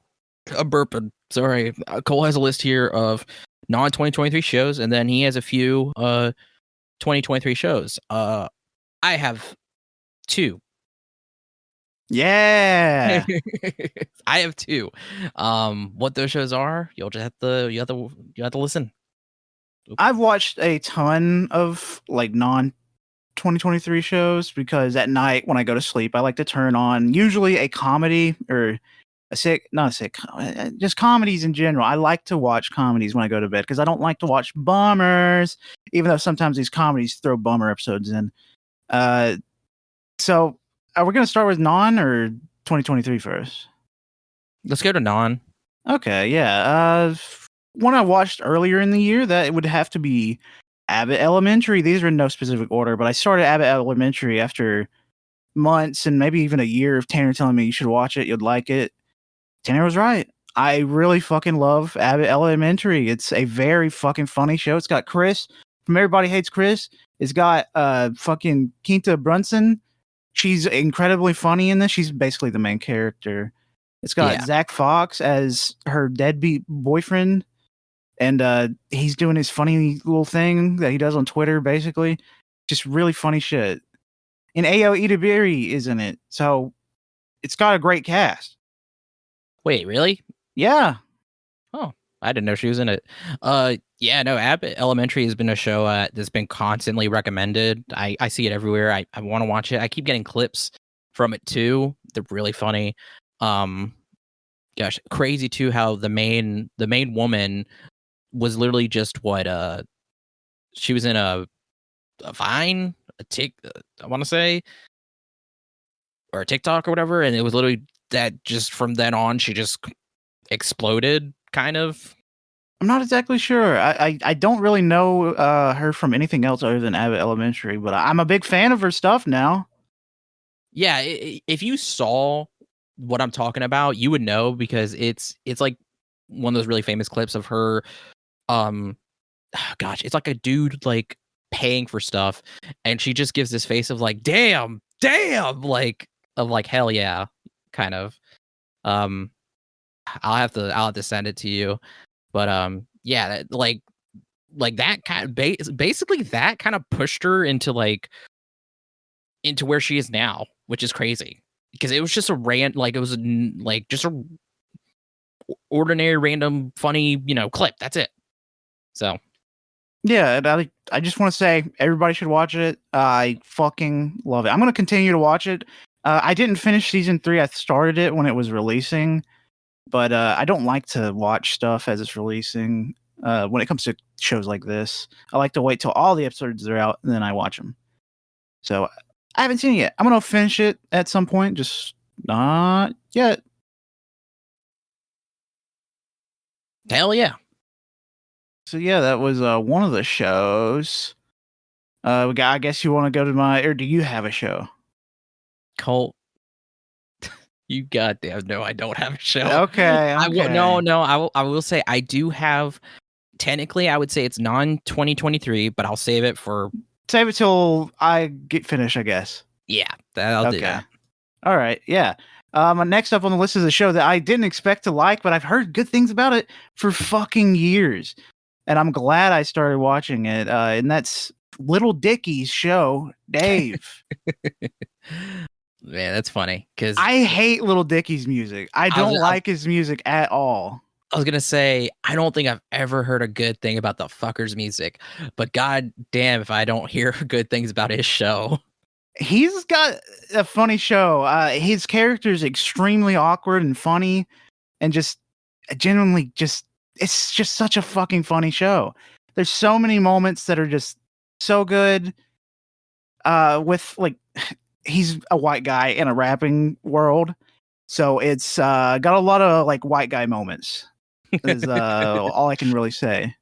Cole has a list here of non-2023 shows, and then he has a few 2023 shows. I have 2. Yeah. I have 2. What those shows are, you'll just have to listen. Oops. I've watched a ton of like non-2023 shows because at night when I go to sleep, I like to turn on usually a comedy or just comedies in general. I like to watch comedies when I go to bed because I don't like to watch bummers, even though sometimes these comedies throw bummer episodes in. So are we going to start with non or 2023 first? Let's go to non. Okay, yeah. One I watched earlier in the year, that it would have to be Abbott Elementary. These are in no specific order, but I started Abbott Elementary after months and maybe even a year of Tanner telling me you should watch it, you'd like it. Tanner was right. I really fucking love Abbott Elementary. It's a very fucking funny show. It's got Chris from Everybody Hates Chris. It's got fucking Quinta Brunson. She's incredibly funny in this. She's basically the main character. It's got Zach Fox as her deadbeat boyfriend. And he's doing his funny little thing that he does on Twitter, basically. Just really funny shit. And Ayo Itagiri is in it. So it's got a great cast. Wait, really? Yeah. Oh, I didn't know she was in it. Yeah, no, Abbott Elementary has been a show that's been constantly recommended. I see it everywhere. I want to watch it. I keep getting clips from it too. They're really funny. Um, Gosh, crazy too how the main woman was literally just what she was in a Vine, a Tik, I want to say, or a TikTok or whatever, and it was literally that just from then on she just exploded, kind of. I'm not exactly sure. I don't really know her from anything else other than Abbott Elementary, but I'm a big fan of her stuff now. Yeah, if you saw what I'm talking about, you would know because it's like one of those really famous clips of her. Um, Gosh, it's like a dude like paying for stuff, and she just gives this face of like, damn, like of like hell yeah, kind of. Um, I'll have to send it to you, but yeah, like that kind of basically that kind of pushed her into into where she is now, which is crazy because it was just a like it was like just a ordinary random funny clip. That's it. So Yeah, and I just want to say everybody should watch it. I fucking love it. I'm gonna continue to watch it. I didn't finish season 3. I started it when it was releasing, but I don't like to watch stuff as it's releasing. When it comes to shows like this, I like to wait till all the episodes are out and then I watch them. So I haven't seen it yet. I'm gonna finish it at some point, just not yet. hell yeah, So yeah, that was one of the shows. I guess you want to go to or do you have a show? Colt. You goddamn no, I don't have a show. Okay, I will no okay. no. I will say I do have. Technically, I would say it's non 2023, but I'll save it for Save it till I get finished, I guess. yeah. I'll do Okay. that. All right. Yeah. Next up on the list is a show that I didn't expect to like, but I've heard good things about it for fucking years, and I'm glad I started watching it. And that's Little Dicky's show, Dave. Man, that's funny because I hate Little Dicky's music. I I was don't like his music at all. I was gonna say I don't think I've ever heard a good thing about the fucker's music, but god damn if I don't hear good things about his show. He's got a funny show. His character is extremely awkward and funny, and just genuinely just it's just such a fucking funny show. There's so many moments that are just so good. With like he's a white guy in a rapping world, so it's got a lot of like white guy moments. Is all I can really say.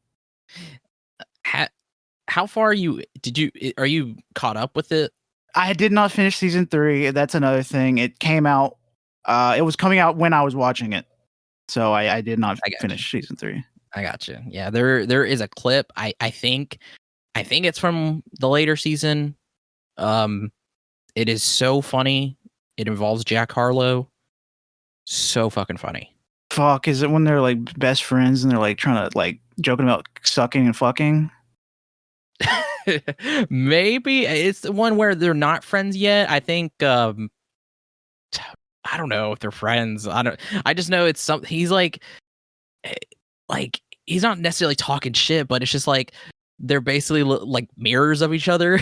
how, how far are you? Are you caught up with it? I did not finish season 3. That's another thing. It came out. It was coming out when I was watching it, so I did not I got you. finish season 3. I got you. Yeah, there is a clip. I think it's from the later season. It is so funny. It involves Jack Harlow. So fucking funny. Fuck, is it when they're like best friends and they're like trying to like joking about sucking and fucking? Maybe it's the one where they're not friends yet. I think I don't know if they're friends. I just know it's something he's eh, like he's not necessarily talking shit, but it's just like they're basically like mirrors of each other.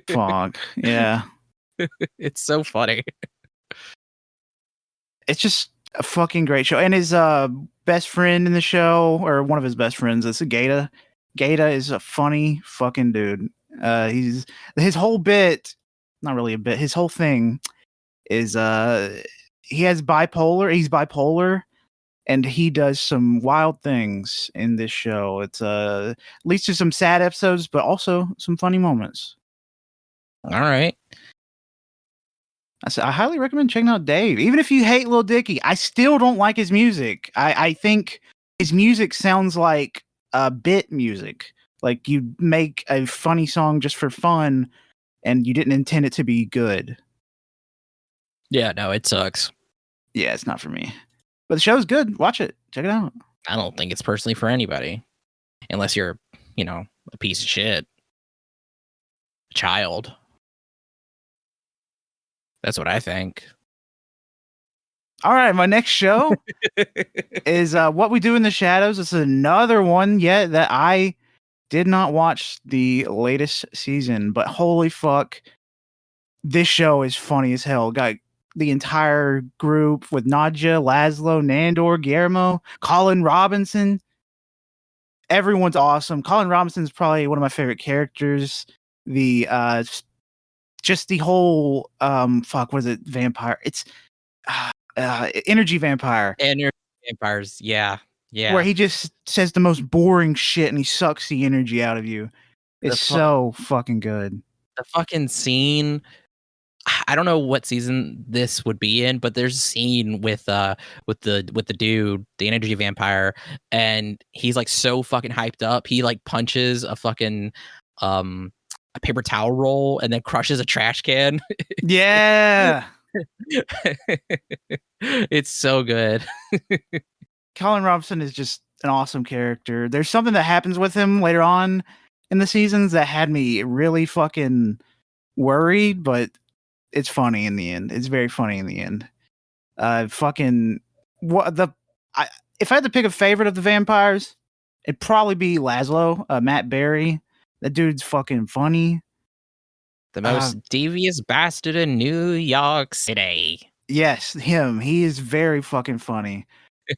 Fuck, yeah. It's so funny. It's just a fucking great show. And his best friend in the show, or one of his best friends, is Gata. Gata is a funny fucking dude. He's his whole bit, not really a bit. His whole thing is he has bipolar. He's bipolar, and he does some wild things in this show. It's leads to some sad episodes, but also some funny moments. All right. I highly recommend checking out Dave. Even if you hate Lil Dicky, I still don't like his music. I think his music sounds like bit music. Like you make a funny song just for fun, and you didn't intend it to be good. Yeah, no, it sucks. Yeah, it's not for me. But the show's good. Watch it. Check it out. I don't think it's personally for anybody. Unless you're, a piece of shit. A child. That's what I think. All right, my next show is What We Do in the Shadows. It's another one yet that I did not watch the latest season, but holy fuck, this show is funny as hell. Got the entire group with Nadja, Laszlo, Nandor, Guillermo, Colin Robinson. Everyone's awesome. Colin Robinson's probably one of my favorite characters. The just the whole fuck, what is it? Vampire. It's energy vampire. And your vampires, yeah. Where he just says the most boring shit and he sucks the energy out of you. It's so fucking good. The fucking scene. I don't know what season this would be in, but there's a scene with the dude, the energy vampire, and he's like so fucking hyped up. He like punches a fucking a paper towel roll and then crushes a trash can. Yeah. It's so good. Colin Robinson is just an awesome character. There's something that happens with him later on in the seasons that had me really fucking worried, but it's funny in the end. It's very funny in the end. Fucking what the if I had to pick a favorite of the vampires, it'd probably be Laszlo, Matt Berry. That dude's fucking funny. The most devious bastard in New York City. Yes, him. He is very fucking funny.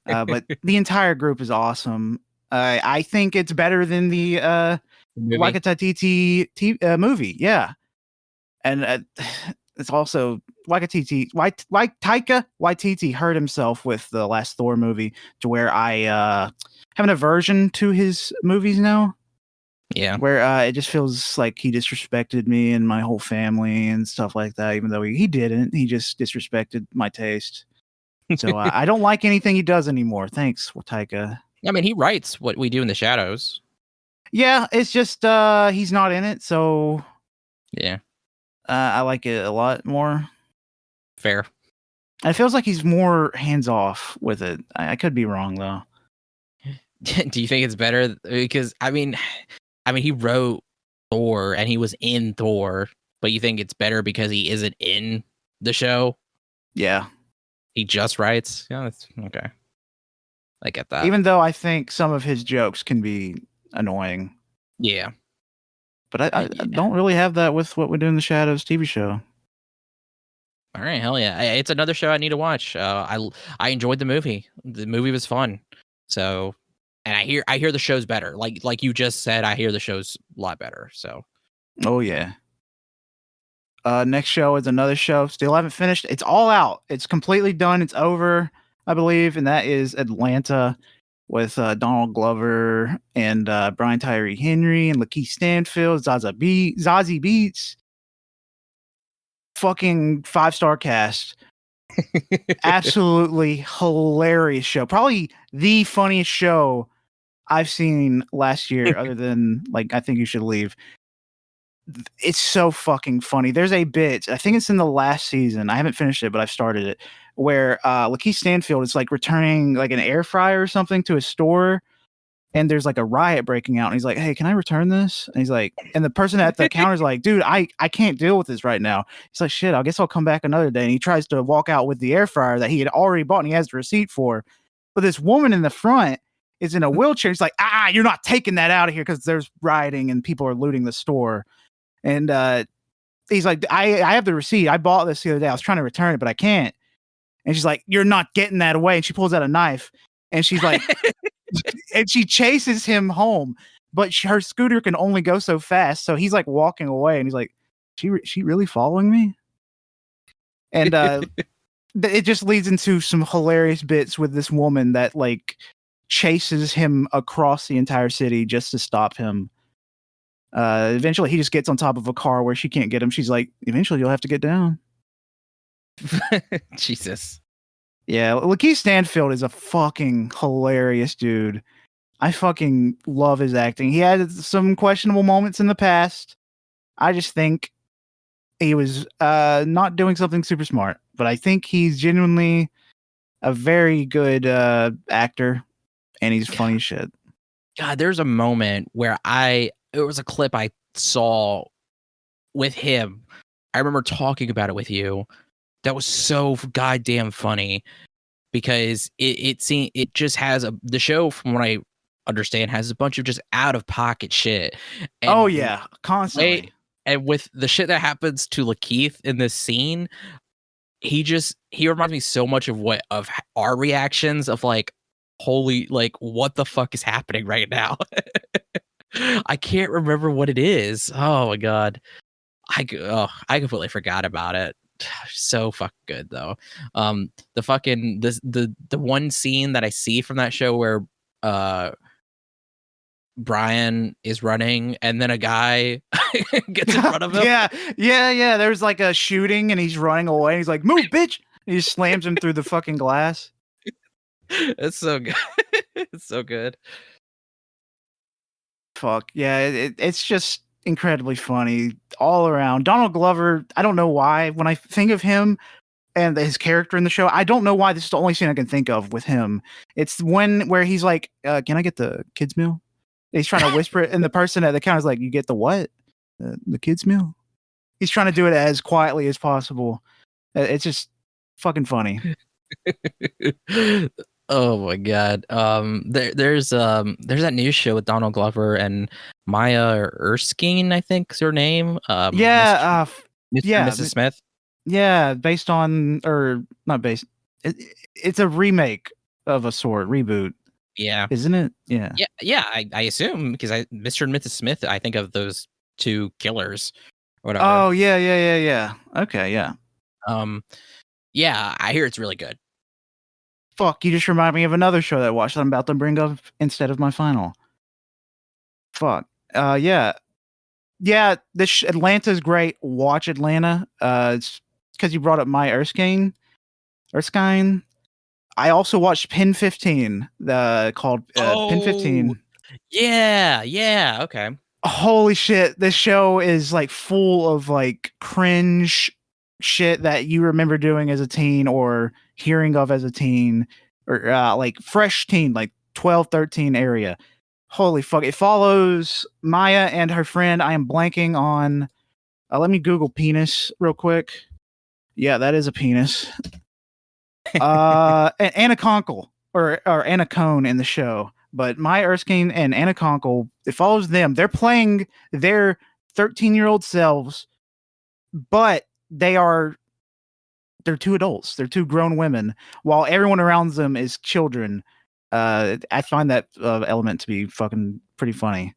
But the entire group is awesome. I think it's better than the Waikiki movie. Yeah. And it's also Taika Waititi hurt himself with the last Thor movie to where I have an aversion to his movies now. Yeah. Where it just feels like he disrespected me and my whole family and stuff like that, even though he didn't. He just disrespected my taste. So I don't like anything he does anymore. Thanks, Taika. I mean, he writes What We Do in the Shadows. Yeah, it's just he's not in it, so yeah. I like it a lot more. Fair. And it feels like he's more hands off with it. I could be wrong though. Do you think it's better? Because I mean, he wrote Thor and he was in Thor, but you think it's better because he isn't in the show? Yeah. He just writes? Yeah, that's okay. I get that. Even though I think some of his jokes can be annoying. Yeah. But I don't really have that with What We Do in the Shadows TV show. All right, hell yeah. It's another show I need to watch. I enjoyed the movie. The movie was fun. So, and I hear the show's better. Like you just said, I hear the show's a lot better. So. Oh yeah. Next show is another show. Still haven't finished. It's all out. It's completely done. It's over, I believe, and that is Atlanta with Donald Glover and Brian Tyree Henry and Lakeith Stanfield, Zazie Beetz. Fucking 5-star cast. Absolutely hilarious show. Probably the funniest show I've seen last year, other than like I Think You Should Leave. It's so fucking funny. There's a bit, I think it's in the last season. I haven't finished it, but I've started it, where Lakeith Stanfield is like returning like an air fryer or something to a store, and there's like a riot breaking out, and he's like, "Hey, can I return this?" And he's like, and the person at the counter is like, "Dude, I can't deal with this right now." He's like, "Shit, I guess I'll come back another day." And he tries to walk out with the air fryer that he had already bought and he has the receipt for. But this woman in the front is in a wheelchair. He's like, "You're not taking that out of here," because there's rioting and people are looting the store. And he's like, I have the receipt. I bought this the other day. I was trying to return it, but I can't. And she's like, "You're not getting that away." And she pulls out a knife and she's like, and she chases him home, but her scooter can only go so fast. So he's like walking away and he's like, she really following me? And it just leads into some hilarious bits with this woman that like chases him across the entire city just to stop him. Eventually he just gets on top of a car where she can't get him. She's like, "Eventually you'll have to get down." Jesus. Yeah, Lakeith Stanfield is a fucking hilarious dude. I fucking love his acting. He had some questionable moments in the past. I just think he was not doing something super smart, but I think he's genuinely a very good actor, and he's funny as shit. God, there's a moment where it was a clip I saw with him. I remember talking about it with you. That was so goddamn funny. because it just has the show, from what I understand, has a bunch of just out of pocket shit. And oh yeah, constantly. And with the shit that happens to Lakeith in this scene, he reminds me so much of our reactions of like, holy, like, what the fuck is happening right now? I can't remember what it is. Oh my god. I completely forgot about it. So fucking good though. The fucking the one scene that I see from that show where Brian is running and then a guy gets in front of him. Yeah. There's like a shooting and he's running away. He's like, "Move, bitch!" And he slams him through the fucking glass. It's so good. It's so good. Fuck yeah, it's just incredibly funny all around. Donald Glover, I don't know why when I think of him and his character in the show, I don't know why this is the only scene I can think of with him. It's when where he's like, "Can I get the kids meal?" He's trying to whisper it, and the person at the counter is like, "You get the what? The kids meal?" He's trying to do it as quietly as possible. It's just fucking funny. Oh my god. There's that news show with Donald Glover and Maya Erskine, I think is her name. Yeah, Mr. yeah, and Mrs. Smith. yeah, based on or not based. It's a remake of a sort, reboot, Yeah. isn't it? Yeah. Yeah. I assume because Mr. and Mrs. Smith, I think of those two killers or whatever. Oh yeah. Okay, yeah. Yeah, I hear it's really good. Fuck, you just remind me of another show that I watched that I'm about to bring up instead of my final. Fuck. Yeah. Yeah, Atlanta's great. Watch Atlanta. It's because you brought up my Erskine. I also watched Pin 15, called Pin 15. Yeah. Okay. Holy shit, this show is like full of like cringe shit that you remember doing as a teen or hearing of as a teen or like fresh teen, like 12, 13 area. Holy fuck. It follows Maya and her friend. I am blanking on. Let me Google penis real quick. Yeah, that is a penis. Anna Conkle or Anna Cone in the show. But Maya Erskine and Anna Conkle, it follows them. They're playing their 13-year-old selves, but they're two adults. They're two grown women, while everyone around them is children. I find that element to be fucking pretty funny.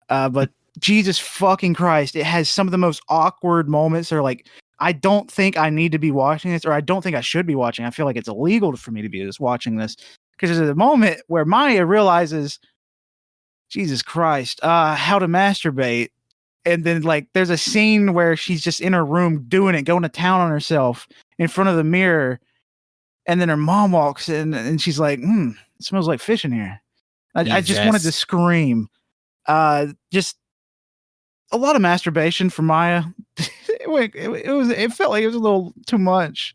But Jesus fucking Christ, it has some of the most awkward moments. They're like, I don't think I need to be watching this, or I don't think I should be watching. I feel like it's illegal for me to be just watching this. Because there's a moment where Maya realizes, Jesus Christ, how to masturbate. And then like there's a scene where she's just in her room doing it, going to town on herself in front of the mirror. And then her mom walks in and she's like, it smells like fish in here. I just wanted to scream. Just a lot of masturbation for Maya. It felt like it was a little too much.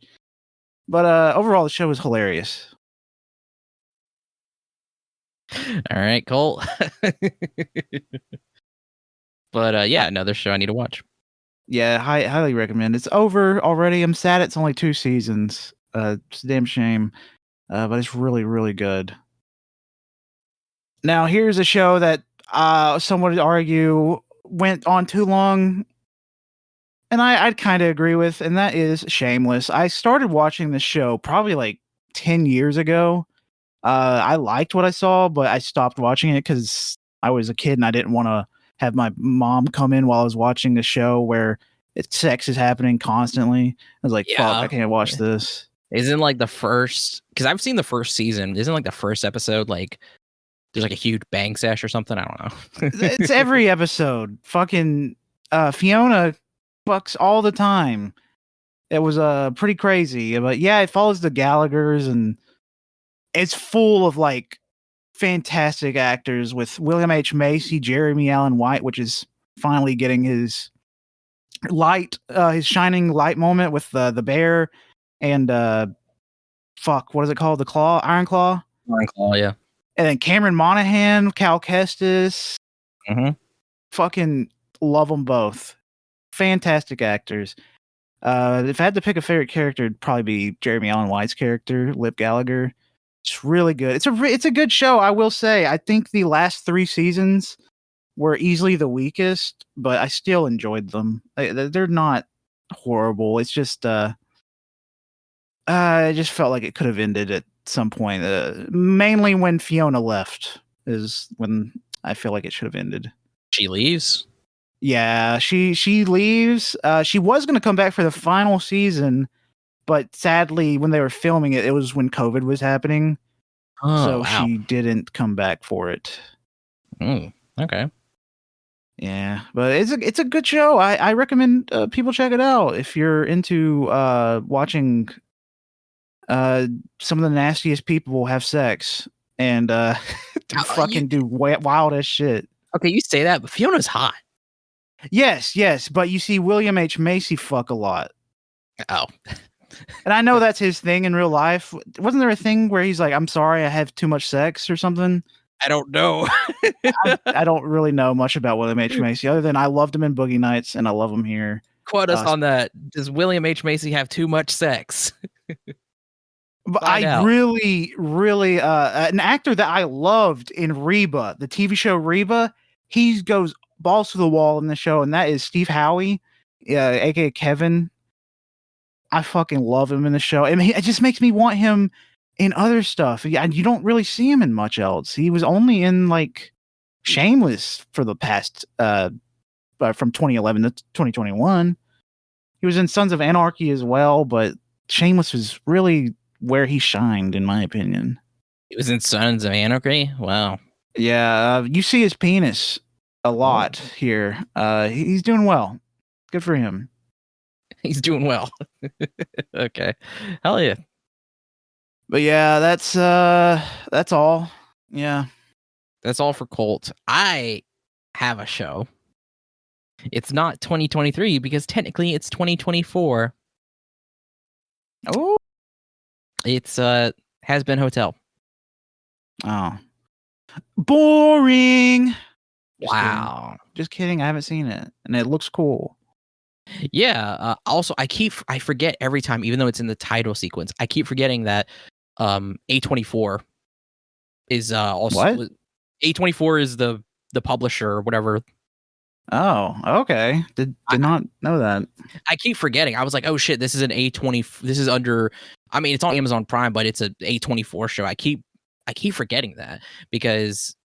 But overall, the show was hilarious. All right, Colt. But yeah, another show I need to watch. Yeah, highly recommend. It's over already. I'm sad it's only 2 seasons. It's a damn shame. But it's really, really good. Now, here's a show that some would argue went on too long, and I'd kind of agree with, and that is Shameless. I started watching this show probably like 10 years ago. I liked what I saw, but I stopped watching it because I was a kid and I didn't want to have my mom come in while I was watching the show where sex is happening constantly. I was like, fuck, I can't watch this. Isn't like the first, because I've seen the first season, isn't like the first episode like there's like a huge bang sesh or something? I don't know. It's every episode. Fucking Fiona fucks all the time. It was pretty crazy. But yeah, it follows the Gallaghers and it's full of like fantastic actors with William H. Macy, Jeremy Allen White, which is finally getting his shining light moment with the bear and what is it called? Iron Claw? Iron Claw, yeah. And then Cameron Monaghan, Cal Kestis. Mm-hmm. Fucking love them both. Fantastic actors. If I had to pick a favorite character, it'd probably be Jeremy Allen White's character, Lip Gallagher. It's really good. It's a good show, I will say. I think the last 3 seasons were easily the weakest, but I still enjoyed them. They're not horrible. It's just I just felt like it could have ended at some point. Mainly when Fiona left is when I feel like it should have ended. She leaves. Yeah, she leaves. She was going to come back for the final season, but sadly, when they were filming it, it was when COVID was happening, Oh, so wow. she didn't come back for it. Okay. Yeah, but it's a good show. I recommend people check it out if you're into watching some of the nastiest people have sex and fucking do wild as shit. Okay, you say that, but Fiona's hot. Yes, but you see William H. Macy fuck a lot. Oh. And I know that's his thing in real life. Wasn't there a thing where he's like, I'm sorry, I have too much sex or something? I don't know. I don't really know much about William H. Macy other than I loved him in Boogie Nights and I love him here. Quote us on that. Does William H. Macy have too much sex? But really, an actor that I loved in Reba, the TV show Reba, he goes balls to the wall in the show, and that is Steve Howie, aka Kevin. I fucking love him in the show. I mean, it just makes me want him in other stuff. Yeah, you don't really see him in much else. He was only in like Shameless for the past from 2011 to 2021. He was in Sons of Anarchy as well, but Shameless was really where he shined, in my opinion. He was in Sons of Anarchy? Wow. Yeah, you see his penis a lot here. He's doing well. Good for him. He's doing well. Okay. Hell yeah. But yeah, that's all. Yeah. That's all for Colt. I have a show. It's not 2023 because technically it's 2024. Oh. It's Has Been Hotel. Oh. Boring. Wow. Just kidding. I haven't seen it, and it looks cool. Yeah. Also, I forget every time, even though it's in the title sequence, I keep forgetting that A24 is also What? A24 is the publisher or whatever. Oh, okay. Did not know that. I keep forgetting. I was like, oh shit, this is an A20. This is under. I mean, it's on Amazon Prime, but it's a A24 show. I keep forgetting that because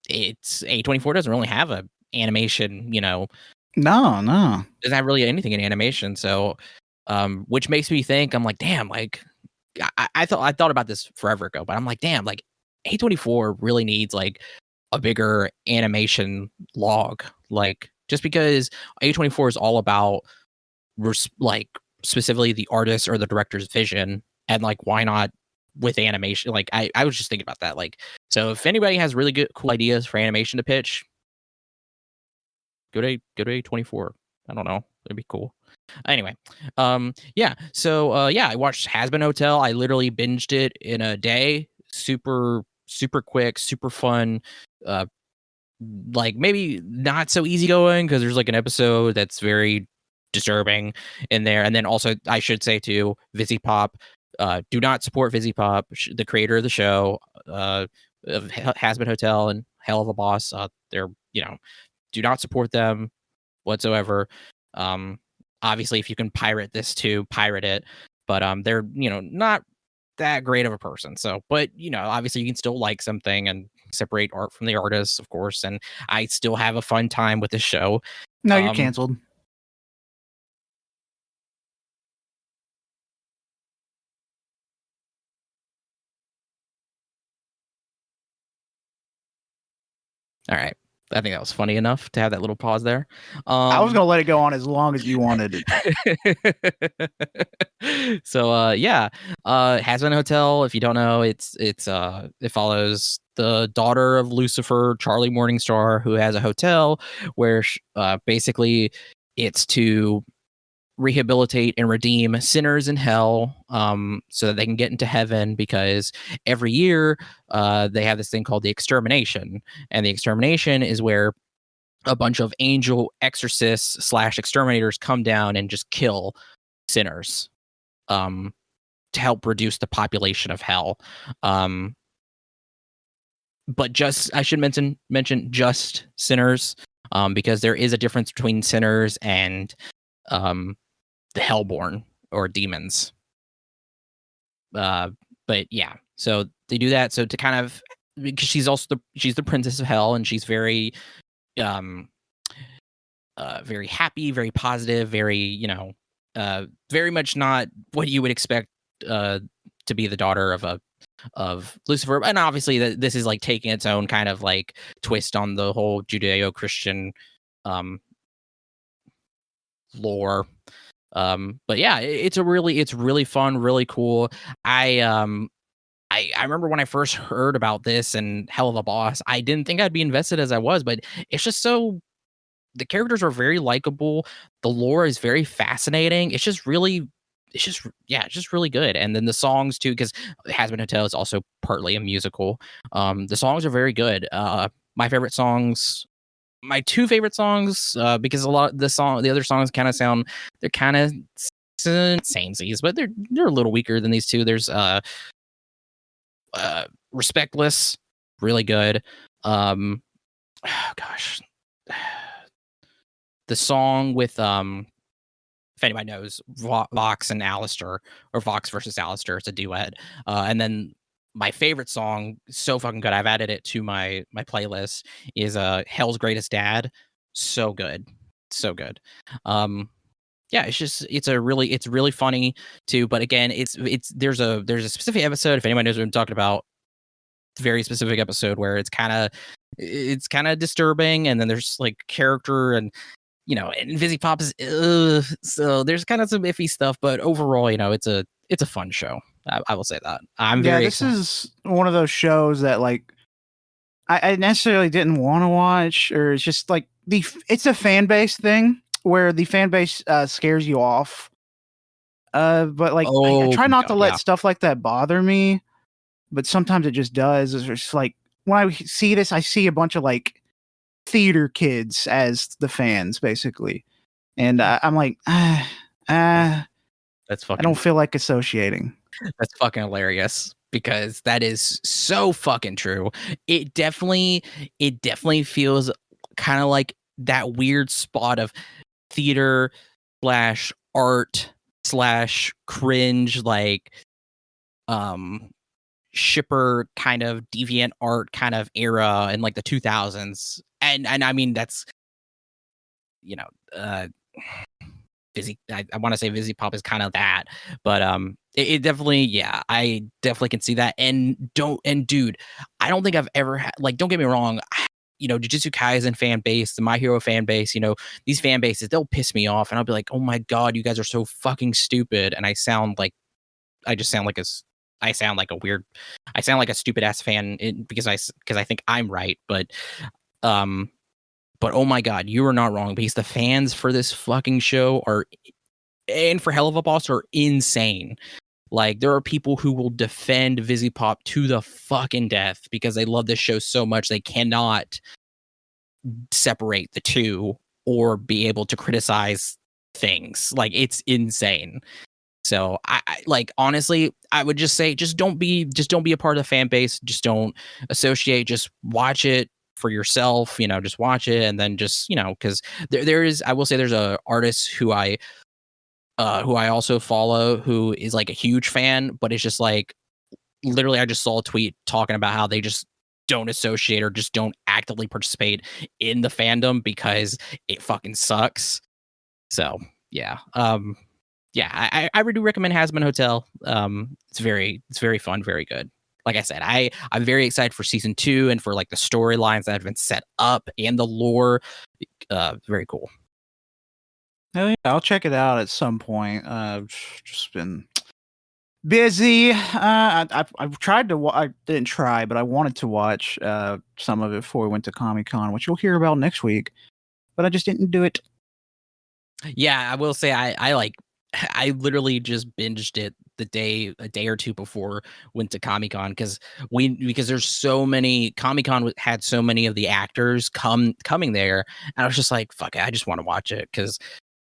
it's A24 doesn't really have a animation. No. Doesn't have really anything in animation. So, which makes me think I'm like, damn, like I thought about this forever ago, but I'm like, damn, like A24 really needs like a bigger animation log, like just because A24 is all about like specifically the artist or the director's vision, and like why not with animation? Like I was just thinking about that. Like, so if anybody has really good cool ideas for animation to pitch, go to A24. I don't know, it'd be cool. Anyway, yeah. So yeah, I watched Has Been Hotel. I literally binged it in a day. Super quick, super fun. Like maybe not so easygoing because there's like an episode that's very disturbing in there, and then also I should say too, VisiPop. Do not support VisiPop, the creator of the show, of Has Been Hotel and Hell of a Boss. They're do not support them whatsoever. Obviously, if you can pirate this too, pirate it. But they're not that great of a person. So, but obviously you can still like something and separate art from the artist, of course. And I still have a fun time with the show. No, you're canceled. All right. I think that was funny enough to have that little pause there. I was gonna let it go on as long as you wanted it. So yeah, Has Been Hotel. If you don't know, it follows the daughter of Lucifer, Charlie Morningstar, who has a hotel where basically it's to rehabilitate and redeem sinners in hell, so that they can get into heaven, because every year they have this thing called the extermination, and the extermination is where a bunch of angel exorcists / exterminators come down and just kill sinners, to help reduce the population of hell. But just I should mention just sinners, because there is a difference between sinners and the hellborn or demons. But yeah, so they do that. So to kind of, because she's the princess of hell, and she's very very happy, very positive, very very much not what you would expect to be the daughter of Lucifer. And obviously this is like taking its own kind of like twist on the whole Judeo-Christian lore. But yeah, it's really fun, really cool. I remember when I first heard about this and Hell of a Boss, I didn't think I'd be invested as I was, but it's just the characters are very likable. The lore is very fascinating. It's just really good. And then the songs too, because Hazbin Hotel is also partly a musical. The songs are very good. My favorite songs, my two favorite songs, because a lot of the other songs kind of sound, they're kind of samesies, but they're a little weaker than these two. There's Respectless, really good. Oh gosh, the song with if anybody knows, Vox and Alistair, or Vox versus Alistair, it's a duet. And then my favorite song, so fucking good, I've added it to my playlist, is Hell's Greatest Dad. So good, so good. Yeah, it's really funny too. But again, there's a specific episode, if anybody knows what I'm talking about, very specific episode where it's kind of disturbing, and then there's like character and and Vizzy Pop is so there's kind of some iffy stuff, but overall, it's a fun show. I will say that. I'm very excited. This is one of those shows that like I necessarily didn't want to watch, or it's just like it's a fan base thing where the fan base scares you off. But like I try not to let stuff like that bother me, but sometimes it just does. It's just like when I see this, I see a bunch of like theater kids as the fans, basically, and I'm like, that's fucking. I don't feel like associating. That's fucking hilarious, because that is so fucking true. It definitely feels kind of like that weird spot of theater / art / cringe, like shipper kind of deviant art kind of era in like the 2000s. And I mean, that's Vizzy, I want to say Vizzy Pop is kind of that, but it definitely, yeah, I definitely can see that. And dude, I don't think I've ever had, like, don't get me wrong, Jujutsu Kaisen fan base, the My Hero fan base, these fan bases, they'll piss me off, and I'll be like, oh my god, you guys are so fucking stupid, and I sound like a stupid ass fan because I think I'm right, but oh my god, you are not wrong, because the fans for this fucking show and for Hell of a Boss are insane. Like, there are people who will defend Vizzy Pop to the fucking death because they love this show so much they cannot separate the two or be able to criticize things. Like, it's insane. So I like, honestly, I would just say just don't be a part of the fan base. Just don't associate. Just watch it for yourself. Just watch it, and then just because there is, I will say, there's a artist who I also follow who is like a huge fan, but it's just like, literally, I just saw a tweet talking about how they just don't associate or just don't actively participate in the fandom because it fucking sucks. So yeah. Yeah, I do recommend Hazbin Hotel. It's very fun, very good. Like I said, I'm very excited for season 2 and for like the storylines that have been set up and the lore. Very cool. Oh yeah, I'll check it out at some point. Just been busy. I've tried to. I didn't try, but I wanted to watch some of it before we went to Comic-Con, which you'll hear about next week. But I just didn't do it. Yeah, I will say I like I literally just binged it a day or two before went to Comic-Con because there's so many Comic-Con had so many of the actors coming there, and I was just like, fuck it, I just want to watch it because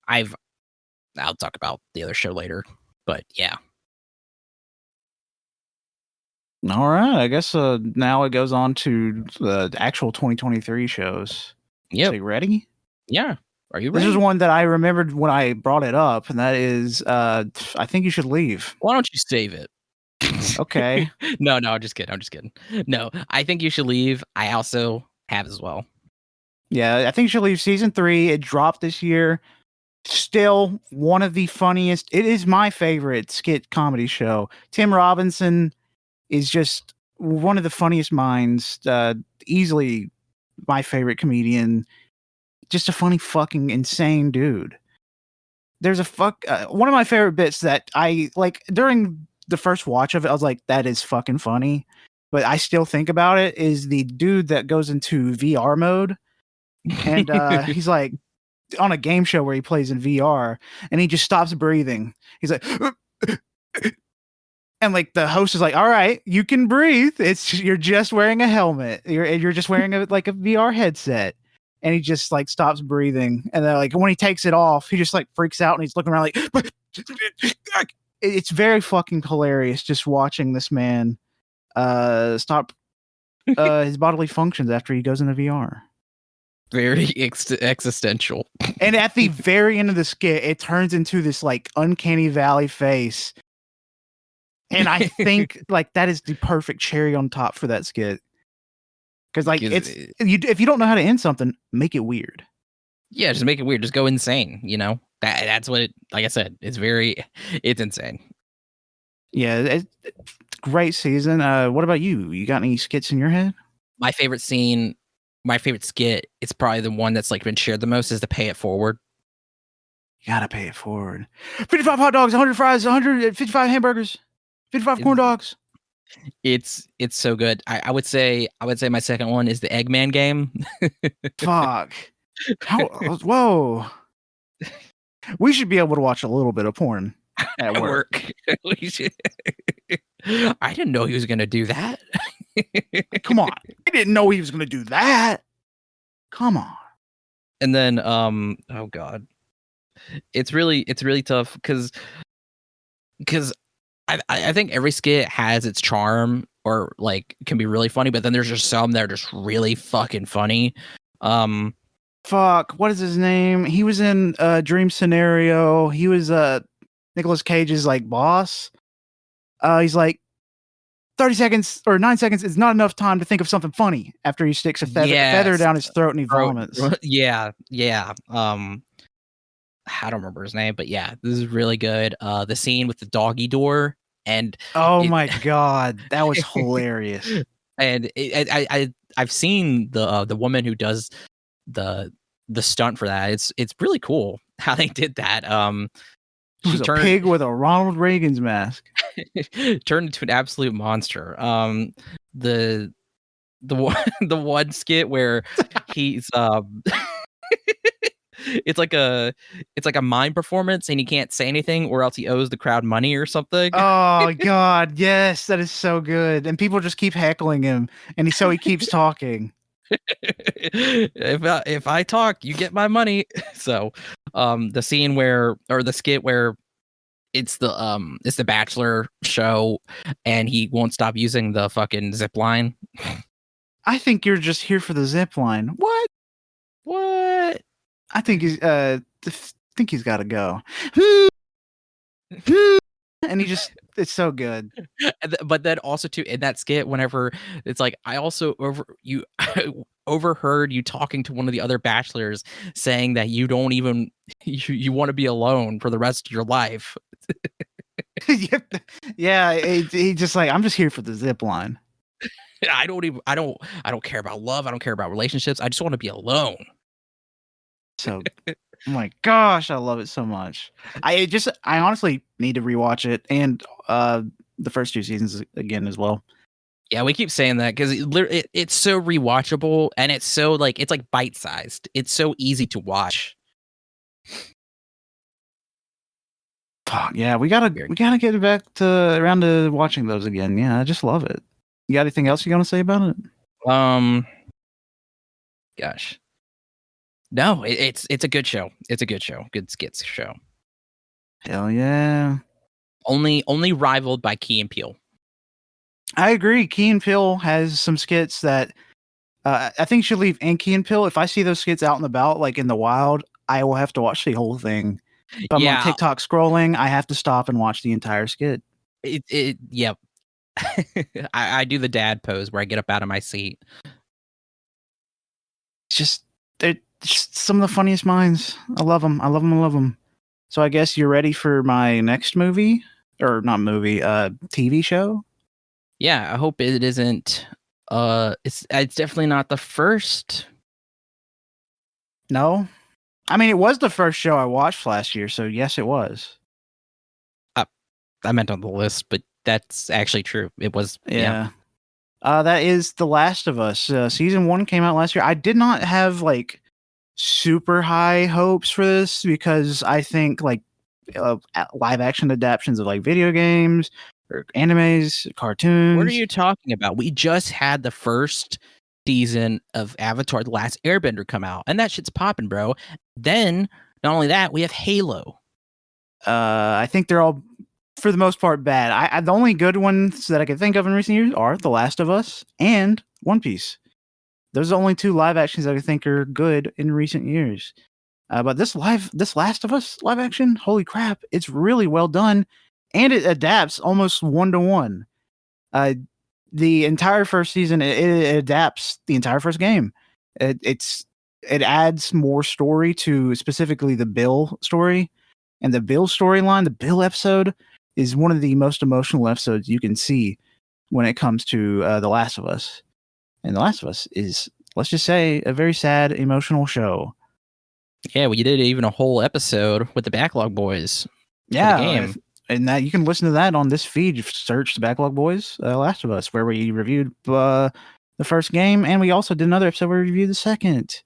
I'll talk about the other show later, but yeah. All right, I guess now it goes on to the actual 2023 shows. Yep. So you ready? Yeah. Are you This ready? is one that I remembered when I brought it up, and that is I Think You Should Leave. Why don't you save it? Okay. No, I'm just kidding. No, I Think You Should Leave. I also have as well. Yeah, I Think You Should Leave season 3. It dropped this year. Still one of the funniest. It is my favorite skit comedy show. Tim Robinson is just one of the funniest minds. Easily my favorite comedian. Just a funny fucking insane dude. There's one of my favorite bits that I like during the first watch of it. I was like, that is fucking funny. But I still think about it is the dude that goes into VR mode. And he's like on a game show where he plays in VR and he just stops breathing. He's like, and like the host is like, all right, you can breathe. You're just wearing a helmet. You're just wearing a VR headset. And he just like stops breathing. And then like when he takes it off, he just like freaks out and he's looking around like, it's very fucking hilarious just watching this man stop his bodily functions after he goes into VR. Very existential. And at the very end of the skit, it turns into this like uncanny valley face. And I think like that is the perfect cherry on top for that skit. Because like if you don't know how to end something, make it weird. Yeah, just make it weird. Just go insane. You know that's what it. Like I said, it's insane. Yeah, it's great season. What about you? You got any skits in your head? My favorite scene, my favorite skit. It's probably the one that's like been shared the most. Is the pay it forward. You gotta pay it forward. 55 hot dogs, 100 fries, 155 hamburgers, 55 corn dogs. It's so good. I would say my second one is the Eggman game. Fuck. Whoa. We should be able to watch a little bit of porn at work. We should. I didn't know he was gonna do that. Come on. I didn't know he was gonna do that. Come on. And then oh god. It's really tough because I think every skit has its charm or like can be really funny, but then there's just some that are just really fucking funny. Fuck, what is his name? He was in Dream Scenario. He was Nicolas Cage's like boss. He's like 30 seconds or 9 seconds is not enough time to think of something funny after he sticks a feather down his throat and he vomits. Yeah. I don't remember his name, but yeah, this is really good. The scene with the doggy door and my god, that was hilarious. And I've seen the woman who does the stunt for that. It's really cool how they did that. She turned a pig with a Ronald Reagan's mask. Turned into an absolute monster. The one skit where he's it's like a mime performance and he can't say anything or else he owes the crowd money or something. Oh god, yes, that is so good. And people just keep heckling him and he keeps talking. If I talk, you get my money. So the scene where or the skit where it's the Bachelor show and he won't stop using the fucking zip line. I think you're just here for the zip line. What? I think he's got to go. And it's so good. But then also too in that skit, whenever it's like I also overheard you talking to one of the other bachelors saying that you don't even you want to be alone for the rest of your life. Yeah, he just like I'm just here for the zip line. I don't care about love. I don't care about relationships. I just want to be alone. So, oh my gosh, I love it so much. I honestly need to rewatch it and the first 2 seasons again as well. Yeah, we keep saying that because it's so rewatchable and it's so like it's like bite sized. It's so easy to watch. Yeah, we gotta get back to around to watching those again. Yeah, I just love it. You got anything else you gonna say about it? Gosh, no, it's a good show. It's a good show. Good skits show. Hell yeah. Only rivaled by Key and Peele. I agree. Key and Peele has some skits that I think should leave in Key and Peele. If I see those skits out and about, like in the wild, I will have to watch the whole thing. If I'm on TikTok scrolling, I have to stop and watch the entire skit. Yep. I do the dad pose where I get up out of my seat. They're just some of the funniest minds. I love them. I love them. I love them. So I guess you're ready for my next movie, or not movie, TV show. Yeah, I hope it isn't. It's definitely not the first. No, I mean it was the first show I watched last year, so yes, it was. I meant on the list, but that's actually true. It was. Yeah. That is The Last of Us. Season 1 came out last year. I did not have like super high hopes for this because I think like live action adaptations of like video games or animes, cartoons. What are you talking about? We just had the first season of Avatar: The Last Airbender come out, and that shit's popping, bro. Then, not only that, we have Halo. I think they're all, for the most part, bad. I the only good ones that I can think of in recent years are The Last of Us and One Piece. Those are the only 2 live actions that I think are good in recent years. But this Last of Us live action, holy crap, it's really well done, and it adapts almost 1-to-1. The entire first season, it adapts the entire first game. It adds more story to specifically the Bill story, and the Bill storyline. The Bill episode is one of the most emotional episodes you can see when it comes to The Last of Us. And The Last of Us is, let's just say, a very sad, emotional show. Yeah, we did even a whole episode with the Backlog boys. Yeah, for the game. And that you can listen to that on this feed. You search the Backlog Boys, Last of Us, where we reviewed the first game, and we also did another episode where we reviewed the second.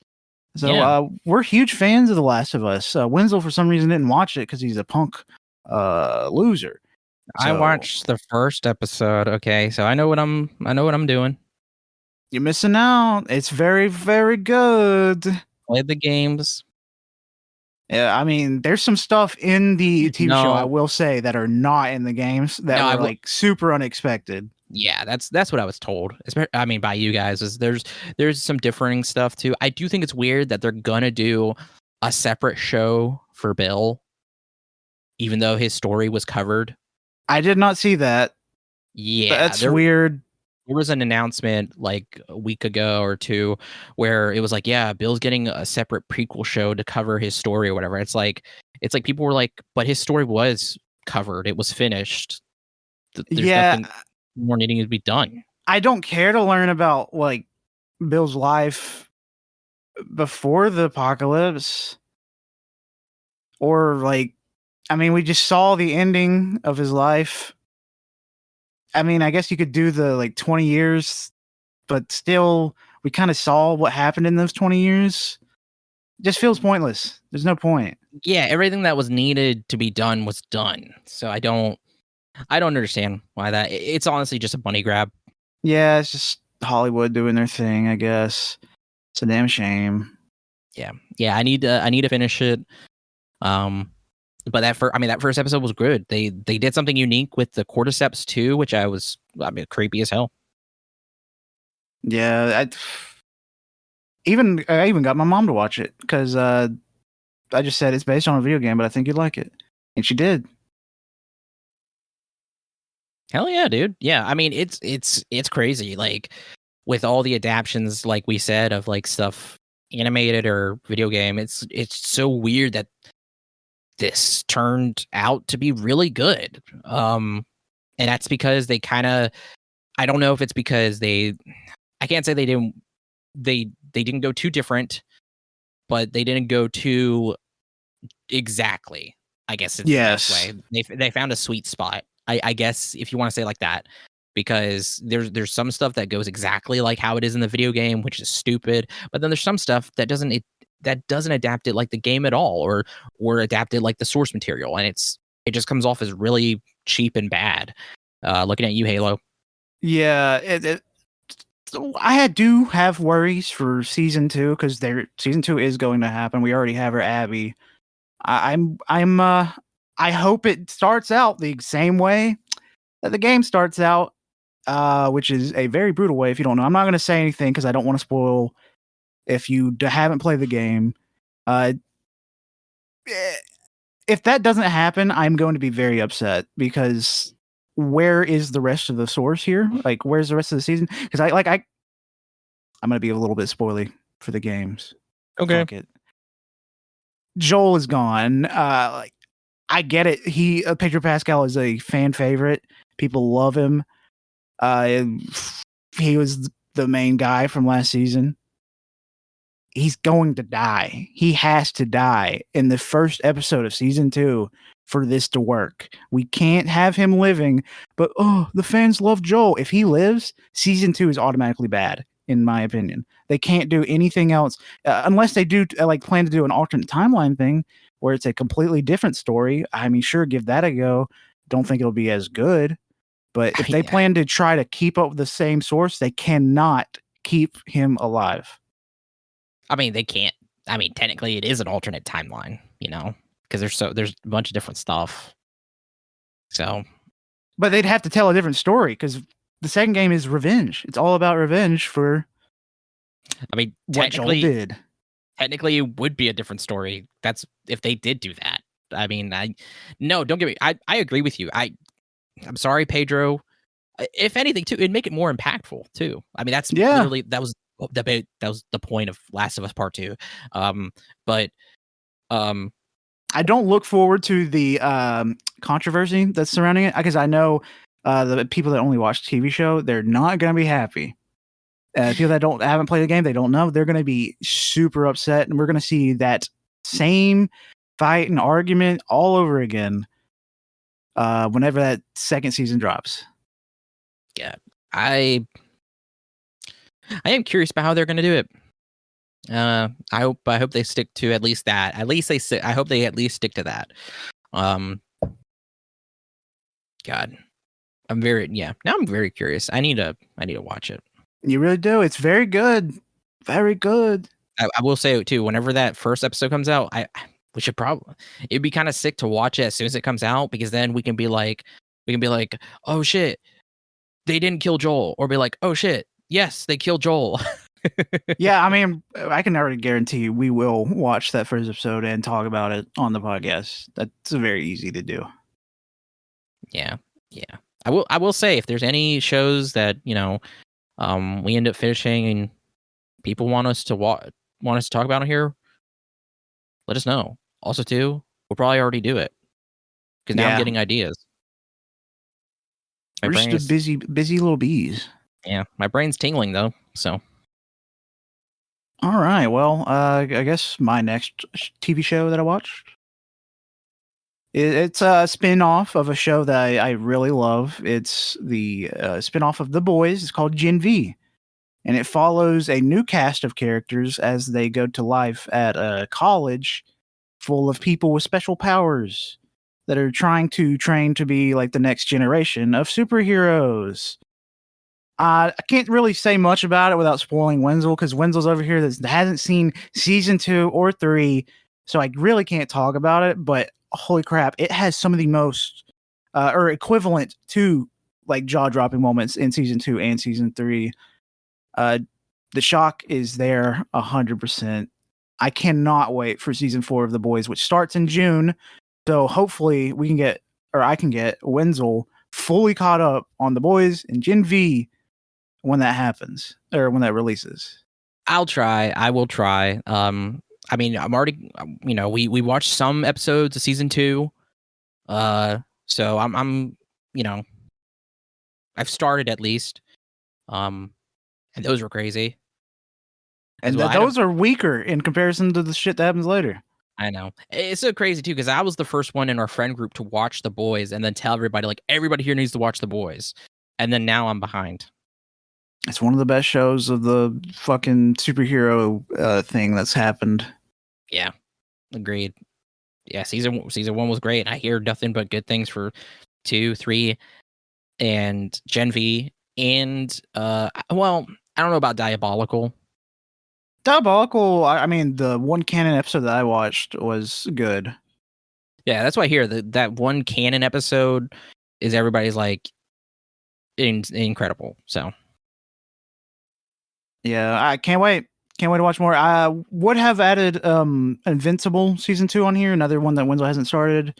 So we're huge fans of The Last of Us. Wenzel, for some reason, didn't watch it because he's a punk loser. I watched the first episode. Okay, so I know what I'm doing. You're missing out. It's very, very good. Play the games. Yeah, I mean, there's some stuff in the TV show, I will say, that are not in the games that are like super unexpected. Yeah, that's what I was told. I mean, by you guys, is there's some differing stuff too. I do think it's weird that they're gonna do a separate show for Bill, even though his story was covered. I did not see that. Yeah, that's weird. There was an announcement like a week ago or 2 where it was like, yeah, Bill's getting a separate prequel show to cover his story or whatever. It's like people were like, but his story was covered. It was finished. There's nothing more needing to be done. I don't care to learn about like Bill's life before the apocalypse, or like, I mean, we just saw the ending of his life. I mean, I guess you could do the like 20 years, but still, we kind of saw what happened in those 20 years. It just feels pointless. There's no point. Yeah, everything that was needed to be done was done. So I don't understand why that. It's honestly just a money grab. Yeah, it's just Hollywood doing their thing, I guess. It's a damn shame. Yeah. I need to finish it. But that first episode was good. They did something unique with the cordyceps too, which I mean, creepy as hell. Yeah, I even got my mom to watch it because I just said it's based on a video game, but I think you'd like it, and she did. Hell yeah, dude. Yeah, I mean it's crazy. Like with all the adaptions, like we said, of like stuff animated or video game, it's so weird that this turned out to be really good. And that's because they kind of, I don't know if it's because I can't say they didn't go too different, but they didn't go too exactly. I guess it's the best way. They found a sweet spot. I guess if you want to say it like that, because there's some stuff that goes exactly like how it is in the video game, which is stupid. But then there's some stuff that doesn't adapt it like the game at all, or adapt it like the source material, and it just comes off as really cheap and bad. Looking at you, Halo. Yeah, so I do have worries for season 2 because season 2 is going to happen. We already have her Abby. I hope it starts out the same way that the game starts out, which is a very brutal way. If you don't know, I'm not going to say anything because I don't want to spoil. If you haven't played the game, eh, if that doesn't happen, I'm going to be very upset because where is the rest of the source here? Like, where's the rest of the season? Because I'm going to be a little bit spoily for the games. Okay. Fuck it. Joel is gone. Like, I get it. Pedro Pascal is a fan favorite. People love him. He was the main guy from last season. He's going to die. He has to die in the first episode of season 2 for this to work. We can't have him living, but the fans love Joel. If he lives, season 2 is automatically bad, in my opinion. They can't do anything else unless they do plan to do an alternate timeline thing where it's a completely different story. I mean, sure, give that a go. Don't think it'll be as good, but if they plan to try to keep up with the same source, they cannot keep him alive. I mean, they can't. I mean, technically, it is an alternate timeline, because there's a bunch of different stuff. So, but they'd have to tell a different story because the second game is revenge. It's all about revenge for. I mean, what Joel did. Technically, it would be a different story. That's if they did do that. I mean, don't get me. I agree with you. I'm sorry, Pedro. If anything, too, it'd make it more impactful too. I mean, that's literally that was the point of Last of Us Part 2. But I don't look forward to the controversy that's surrounding it because I know the people that only watch the TV show, they're not going to be happy. People that haven't played the game, they don't know, they're going to be super upset, and we're going to see that same fight and argument all over again whenever that second season drops. Yeah, I am curious about how they're going to do it. I hope they stick to at least that. I hope they at least stick to that. God, now I'm very curious. I need to watch it. You really do. It's very good. Very good. I will say too, whenever that first episode comes out, it'd be kind of sick to watch it as soon as it comes out, because then we can be like, oh shit, they didn't kill Joel, or be like, oh shit, yes, they killed Joel. Yeah, I mean, I can already guarantee you we will watch that first episode and talk about it on the podcast. That's very easy to do. Yeah. I will say, if there's any shows that we end up finishing and people want us to talk about it here, let us know. Also, too, we'll probably already do it because now I'm getting ideas. We're just busy little bees. Yeah, my brain's tingling though. So, all right. Well, I guess my next TV show that I watched, it's a spin-off of a show that I really love. It's the spin-off of The Boys. It's called Gen V. And it follows a new cast of characters as they go to life at a college full of people with special powers that are trying to train to be like the next generation of superheroes. I can't really say much about it without spoiling Wenzel, because Wenzel's over here that hasn't seen season 2 or 3, so I really can't talk about it. But holy crap, it has some of the most or equivalent to like jaw-dropping moments in season 2 and season 3. The shock is there 100%. I cannot wait for season 4 of The Boys, which starts in June. So hopefully I can get Wenzel fully caught up on The Boys and Gen V when that happens, or when that releases. I will try. I mean, I'm already, we watched some episodes of season 2. So I'm, I've started at least. And those were crazy. And those are weaker in comparison to the shit that happens later. I know. It's so crazy too, because I was the first one in our friend group to watch The Boys and then tell everybody, like, everybody here needs to watch The Boys. And then now I'm behind. It's one of the best shows of the fucking superhero thing that's happened. Yeah, agreed. yeah, season 1 was great. I hear nothing but good things for 2, 3, and Gen V, and well, I don't know about Diabolical. Diabolical. I mean, the one canon episode that I watched was good. Yeah, that's why I hear that one canon episode is everybody's like incredible. So Yeah, I can't wait. Can't wait to watch more. I would have added Invincible season 2 on here, another one that Wenzel hasn't started.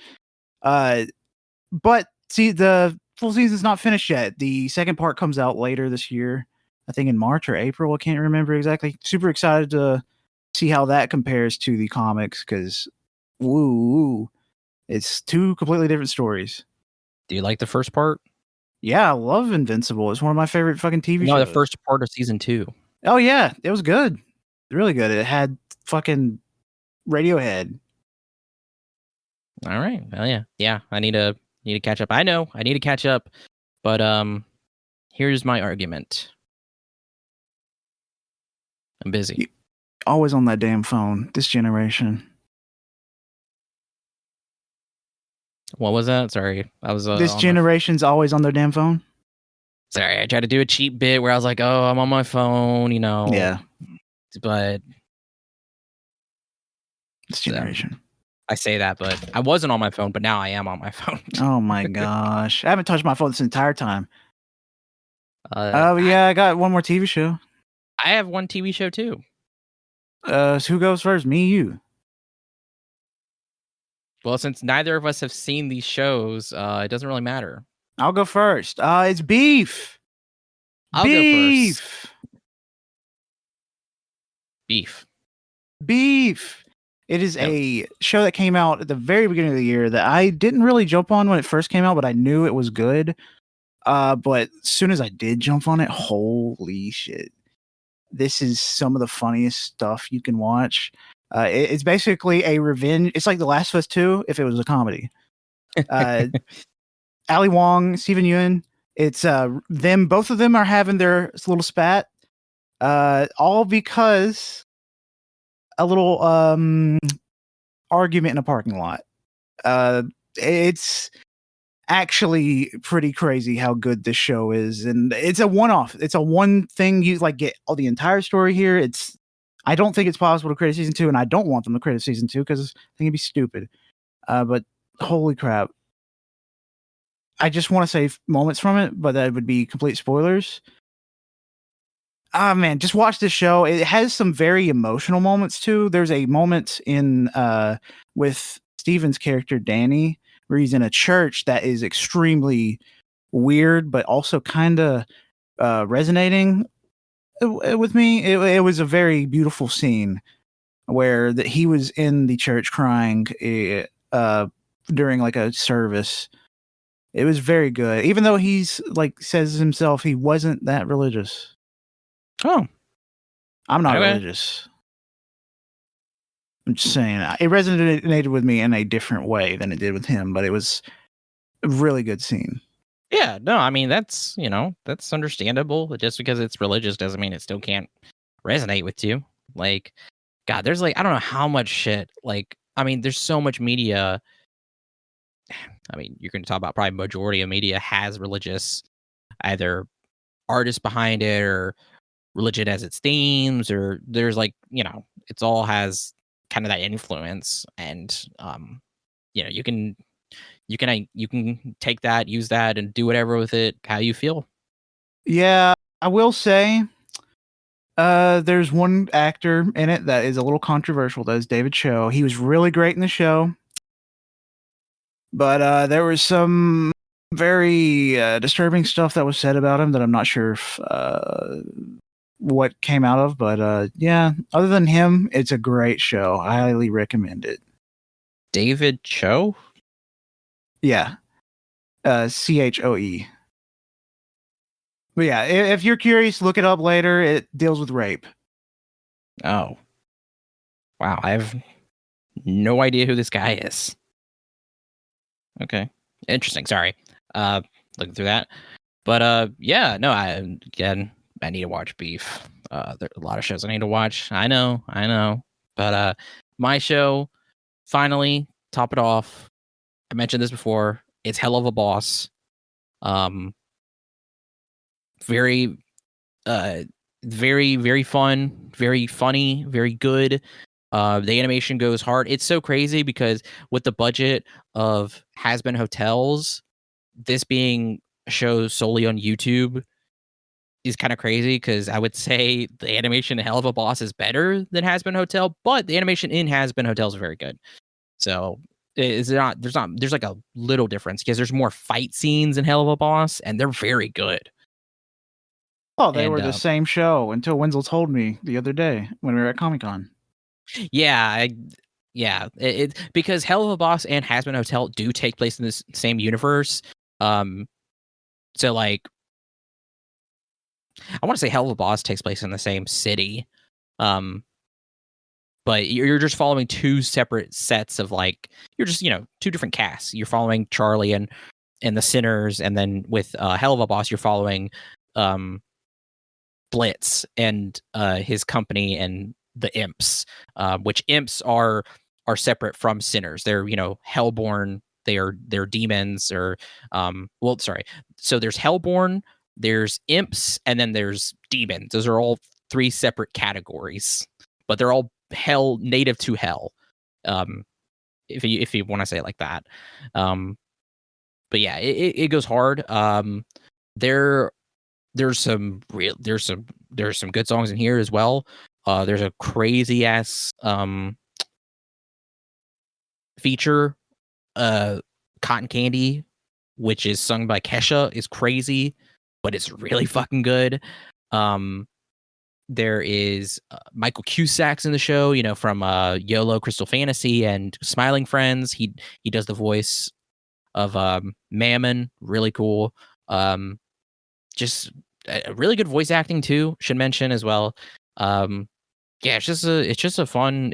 But see, the full season's not finished yet. The second part comes out later this year. I think in March or April. I can't remember exactly. Super excited to see how that compares to the comics because, woo, it's two completely different stories. do you like the first part? Yeah, I love Invincible. It's one of my favorite fucking TV No, shows. the first part of season 2. Oh yeah, it was good. Really good. It had fucking Radiohead. All right. Well, yeah. I need to catch up. I know I need to catch up, but here's my argument. I'm busy. Always on that damn phone. This generation. What was that? Sorry, I was. This on generation's always on their damn phone. Sorry, I tried to do a cheap bit where I was like, "Oh, I'm on my phone," you know. Yeah, But this generation. I say that, but I wasn't on my phone, but now I am on my phone. Oh my gosh, I haven't touched my phone this entire time. Oh Yeah, I got one more TV show. I have one TV show too. So who goes first? Me, you. Well, since neither of us have seen these shows, it doesn't really matter. I'll go first. It's Beef. I'll go first. Beef. It is a show that came out at the very beginning of the year that I didn't really jump on when it first came out, but I knew it was good. But as soon as I did jump on it, holy shit. This is some of the funniest stuff you can watch. It's basically a revenge. It's like The Last of Us 2 if it was a comedy. Ali Wong, Steven Yeun. It's them. Both of them are having their little spat. All because a little argument in a parking lot. It's actually pretty crazy how good this show is, and it's a one-off. It's a one thing you like get all the entire story here. I don't think it's possible to create a season 2, and I don't want them to create a season 2 because I think it'd be stupid. But holy crap. I just want to save moments from it, but that would be complete spoilers. Ah man, just watch this show. It has some very emotional moments too. There's a moment in with Steven's character Danny where he's in a church that is extremely weird, but also kind of resonating with me. It was a very beautiful scene where he was in the church crying during like a service. It was very good, even though he's like says himself he wasn't that religious. Oh, I'm not religious. I'm just saying it resonated with me in a different way than it did with him, but it was a really good scene. Yeah, no, I mean that's understandable. Just because it's religious doesn't mean it still can't resonate with you. Like, God, there's like I don't know how much shit. Like, I mean, there's so much media. I mean, you're going to talk about probably majority of media has religious either artists behind it or religion as its themes, or there's like it's all has kind of that influence, and you can take that, use that, and do whatever with it how you feel. Yeah, I will say there's one actor in it that is a little controversial. That is David Cho. He was really great in the show, but there was some very disturbing stuff that was said about him that I'm not sure if what came out of, but yeah, other than him, it's a great show. I highly recommend it. David Cho? Yeah. CHOE. But yeah, if you're curious, look it up later. It deals with rape. Oh. Wow, I have no idea who this guy is. Okay. Interesting. Sorry. Looking through that. But yeah, no, I need to watch Beef. There are a lot of shows I need to watch. I know. But my show finally top it off, I mentioned this before. It's Hell of a Boss. Very, very fun, very funny, very good. The animation goes hard. It's so crazy because with the budget of Has Been Hotels, this being a show solely on YouTube is kind of crazy because I would say the animation in Hell of a Boss is better than Has Been Hotel, but the animation in Has Been Hotels is very good. So there's like a little difference because there's more fight scenes in Hell of a Boss and they're very good. Oh, they And, were the same show until Wenzel told me the other day when we were at Comic-Con. Yeah, it because Hell of a Boss and Has Been Hotel do take place in this same universe. So like, I want to say Hell of a Boss takes place in the same city, but you're just following two separate sets of like you're just two different casts. You're following Charlie and the Sinners, and then with Hell of a Boss, you're following Blitz and his company and the Imps, which Imps are separate from Sinners. They're Hellborn. They're demons or sorry. So there's Hellborn, there's Imps, and then there's demons. Those are all three separate categories, but they're all hell native to hell. If you want to say it like that. But yeah, it goes hard. There's some good songs in here as well. There's a crazy ass feature, Cotton Candy, which is sung by Kesha, is crazy, but it's really fucking good. There is Michael Cusack's in the show, from YOLO, Crystal Fantasy, and Smiling Friends. He does the voice of Mammon, really cool. Just really good voice acting too, should mention as well. Yeah, it's just a fun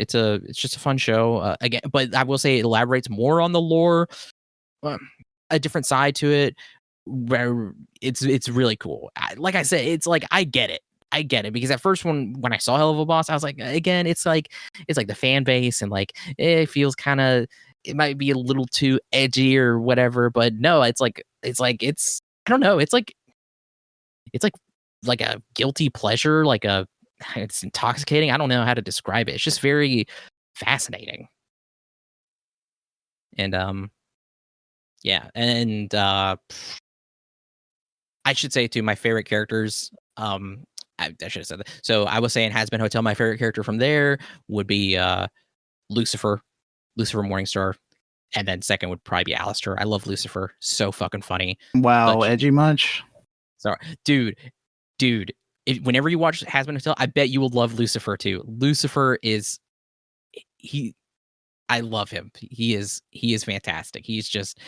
show. Again, but I will say it elaborates more on the lore, a different side to it, where it's really cool. Like I said, it's like I get it because at first when I saw Hell of a Boss, I was like, again, it's like the fan base and like it feels kind of, it might be a little too edgy or whatever, but no, it's I don't know, it's like a guilty pleasure, it's intoxicating. I don't know how to describe it. It's just very fascinating. And yeah, and I should say too, my favorite characters. I should have said that. So I was saying Has Been Hotel. My favorite character from there would be Lucifer Morningstar, and then second would probably be Alistair. I love Lucifer. So fucking funny. Wow, edgy much? Sorry, dude. Whenever you watch Has Been Hotel, I bet you will love Lucifer too. Lucifer is I love him. He is fantastic. He's just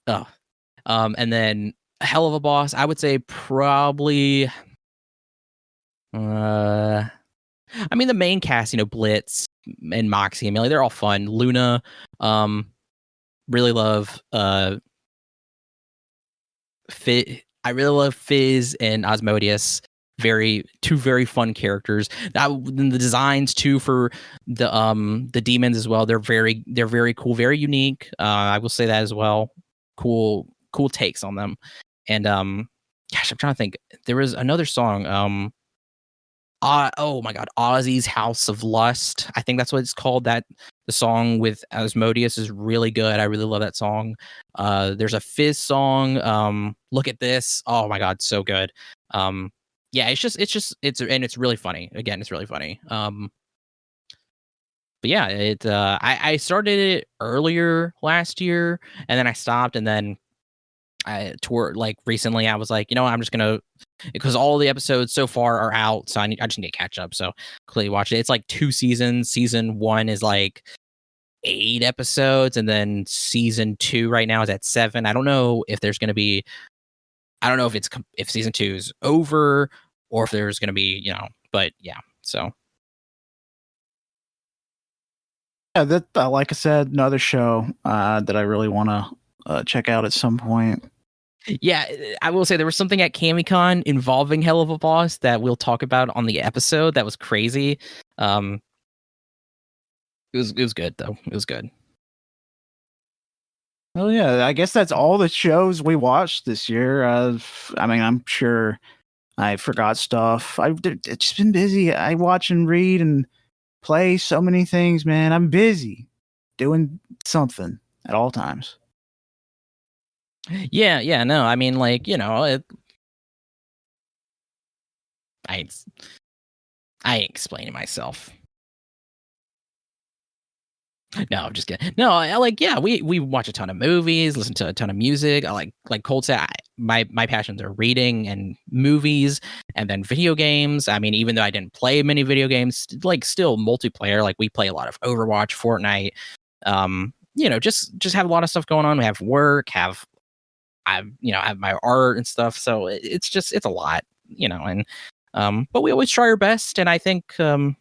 and then Hell of a Boss, I would say probably I mean the main cast, Blitz and Moxie and Millie, they're all fun. Luna, really love I really love Fizz and Osmodeus. Two very fun characters. The designs too for the demons as well. They're very cool, very unique. I will say that as well. Cool takes on them. And gosh, I'm trying to think. There was another song. Oh my god, Ozzy's House of Lust. I think that's what it's called. The song with Asmodeus is really good. I really love that song. There's a Fizz song. Look at This. Oh my god, so good. Yeah, it's really funny. Again, it's really funny. But yeah, I started it earlier last year and then I stopped, and then recently I was like, I'm just gonna, because all the episodes so far are out, so I just need to catch up. So clearly watch it. It's like 2 seasons. Season 1 is like 8 episodes, and then season 2 right now is at 7. I don't know if there's gonna be, if season 2 is over or if there's gonna be, but yeah. So yeah, that like I said, another show that I really want to check out at some point. Yeah, I will say there was something at CamiCon involving Hell of a Boss that we'll talk about on the episode. That was crazy. It was good though. It was good. Oh yeah, I guess that's all the shows we watched this year. I mean, I'm sure I forgot stuff. It's just been busy. I watch and read and play so many things, man. I'm busy doing something at all times. Yeah, no, I mean, like, I ain't explaining myself. No, I'm just kidding. No, I like, yeah, we watch a ton of movies, listen to a ton of music. I like Colt said, my passions are reading and movies, and then video games. I mean, even though I didn't play many video games, like still multiplayer. Like we play a lot of Overwatch, Fortnite. Just have a lot of stuff going on. We have work, I have my art and stuff. So it's a lot, but we always try our best, and I think that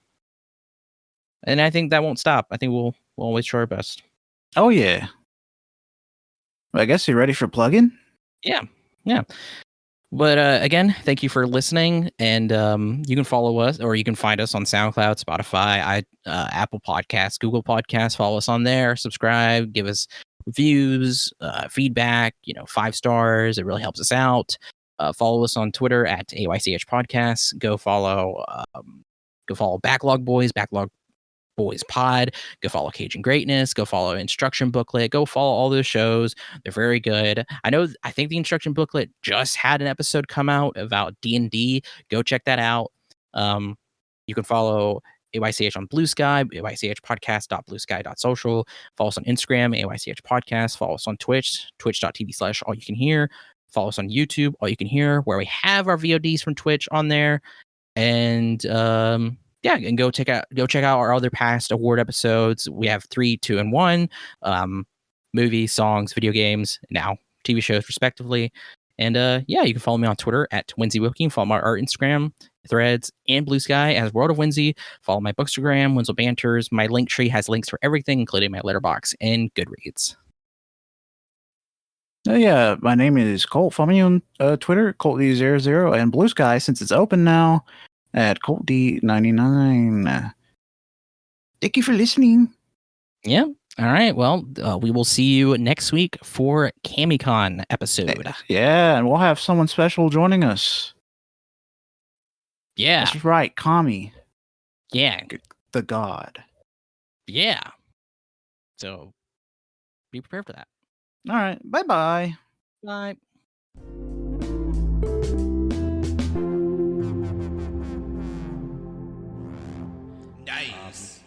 won't stop. I think we'll always try our best. Oh yeah. Well, I guess you're ready for plugin? Yeah. But again, thank you for listening, and you can follow us, or you can find us on SoundCloud, Spotify, Apple Podcasts, Google Podcasts. Follow us on there, subscribe, give us reviews, feedback. 5 stars. It really helps us out. Follow us on Twitter at AYCH Podcasts. Go follow Backlog Boys, Backlog Boys Pod. Go follow Cage and Greatness. Go follow Instruction Booklet. Go follow all those shows. They're very good. I think the Instruction Booklet just had an episode come out about D&D. Go check that out. You can follow AYCH on Blue Sky, AYCHpodcast.bluesky.social. Follow us on Instagram, AYCH Podcast. Follow us on Twitch, twitch.tv/AllYouCanHear. Follow us on YouTube, AllYouCanHear, where we have our VODs from Twitch on there. And and go check out our other past award episodes. We have 3, 2, and 1, movies, songs, video games, now TV shows, respectively. And you can follow me on Twitter at WenzelWilking. Follow our Instagram, Threads, and Blue Sky as World of Wenzel. Follow my Bookstagram, Wenzel Banters. My Linktree has links for everything, including my Letterboxd and Goodreads. Oh yeah, my name is Colt. Follow me on Twitter, ColtD00, and Blue Sky, since it's open now, at ColtD99. Thank you for listening. Yeah. All right. Well, we will see you next week for CamiCon episode. Yeah, and we'll have someone special joining us. Yeah. That's right, Kami. Yeah. The god. Yeah. So be prepared for that. All right. Bye-bye. Bye. Nice.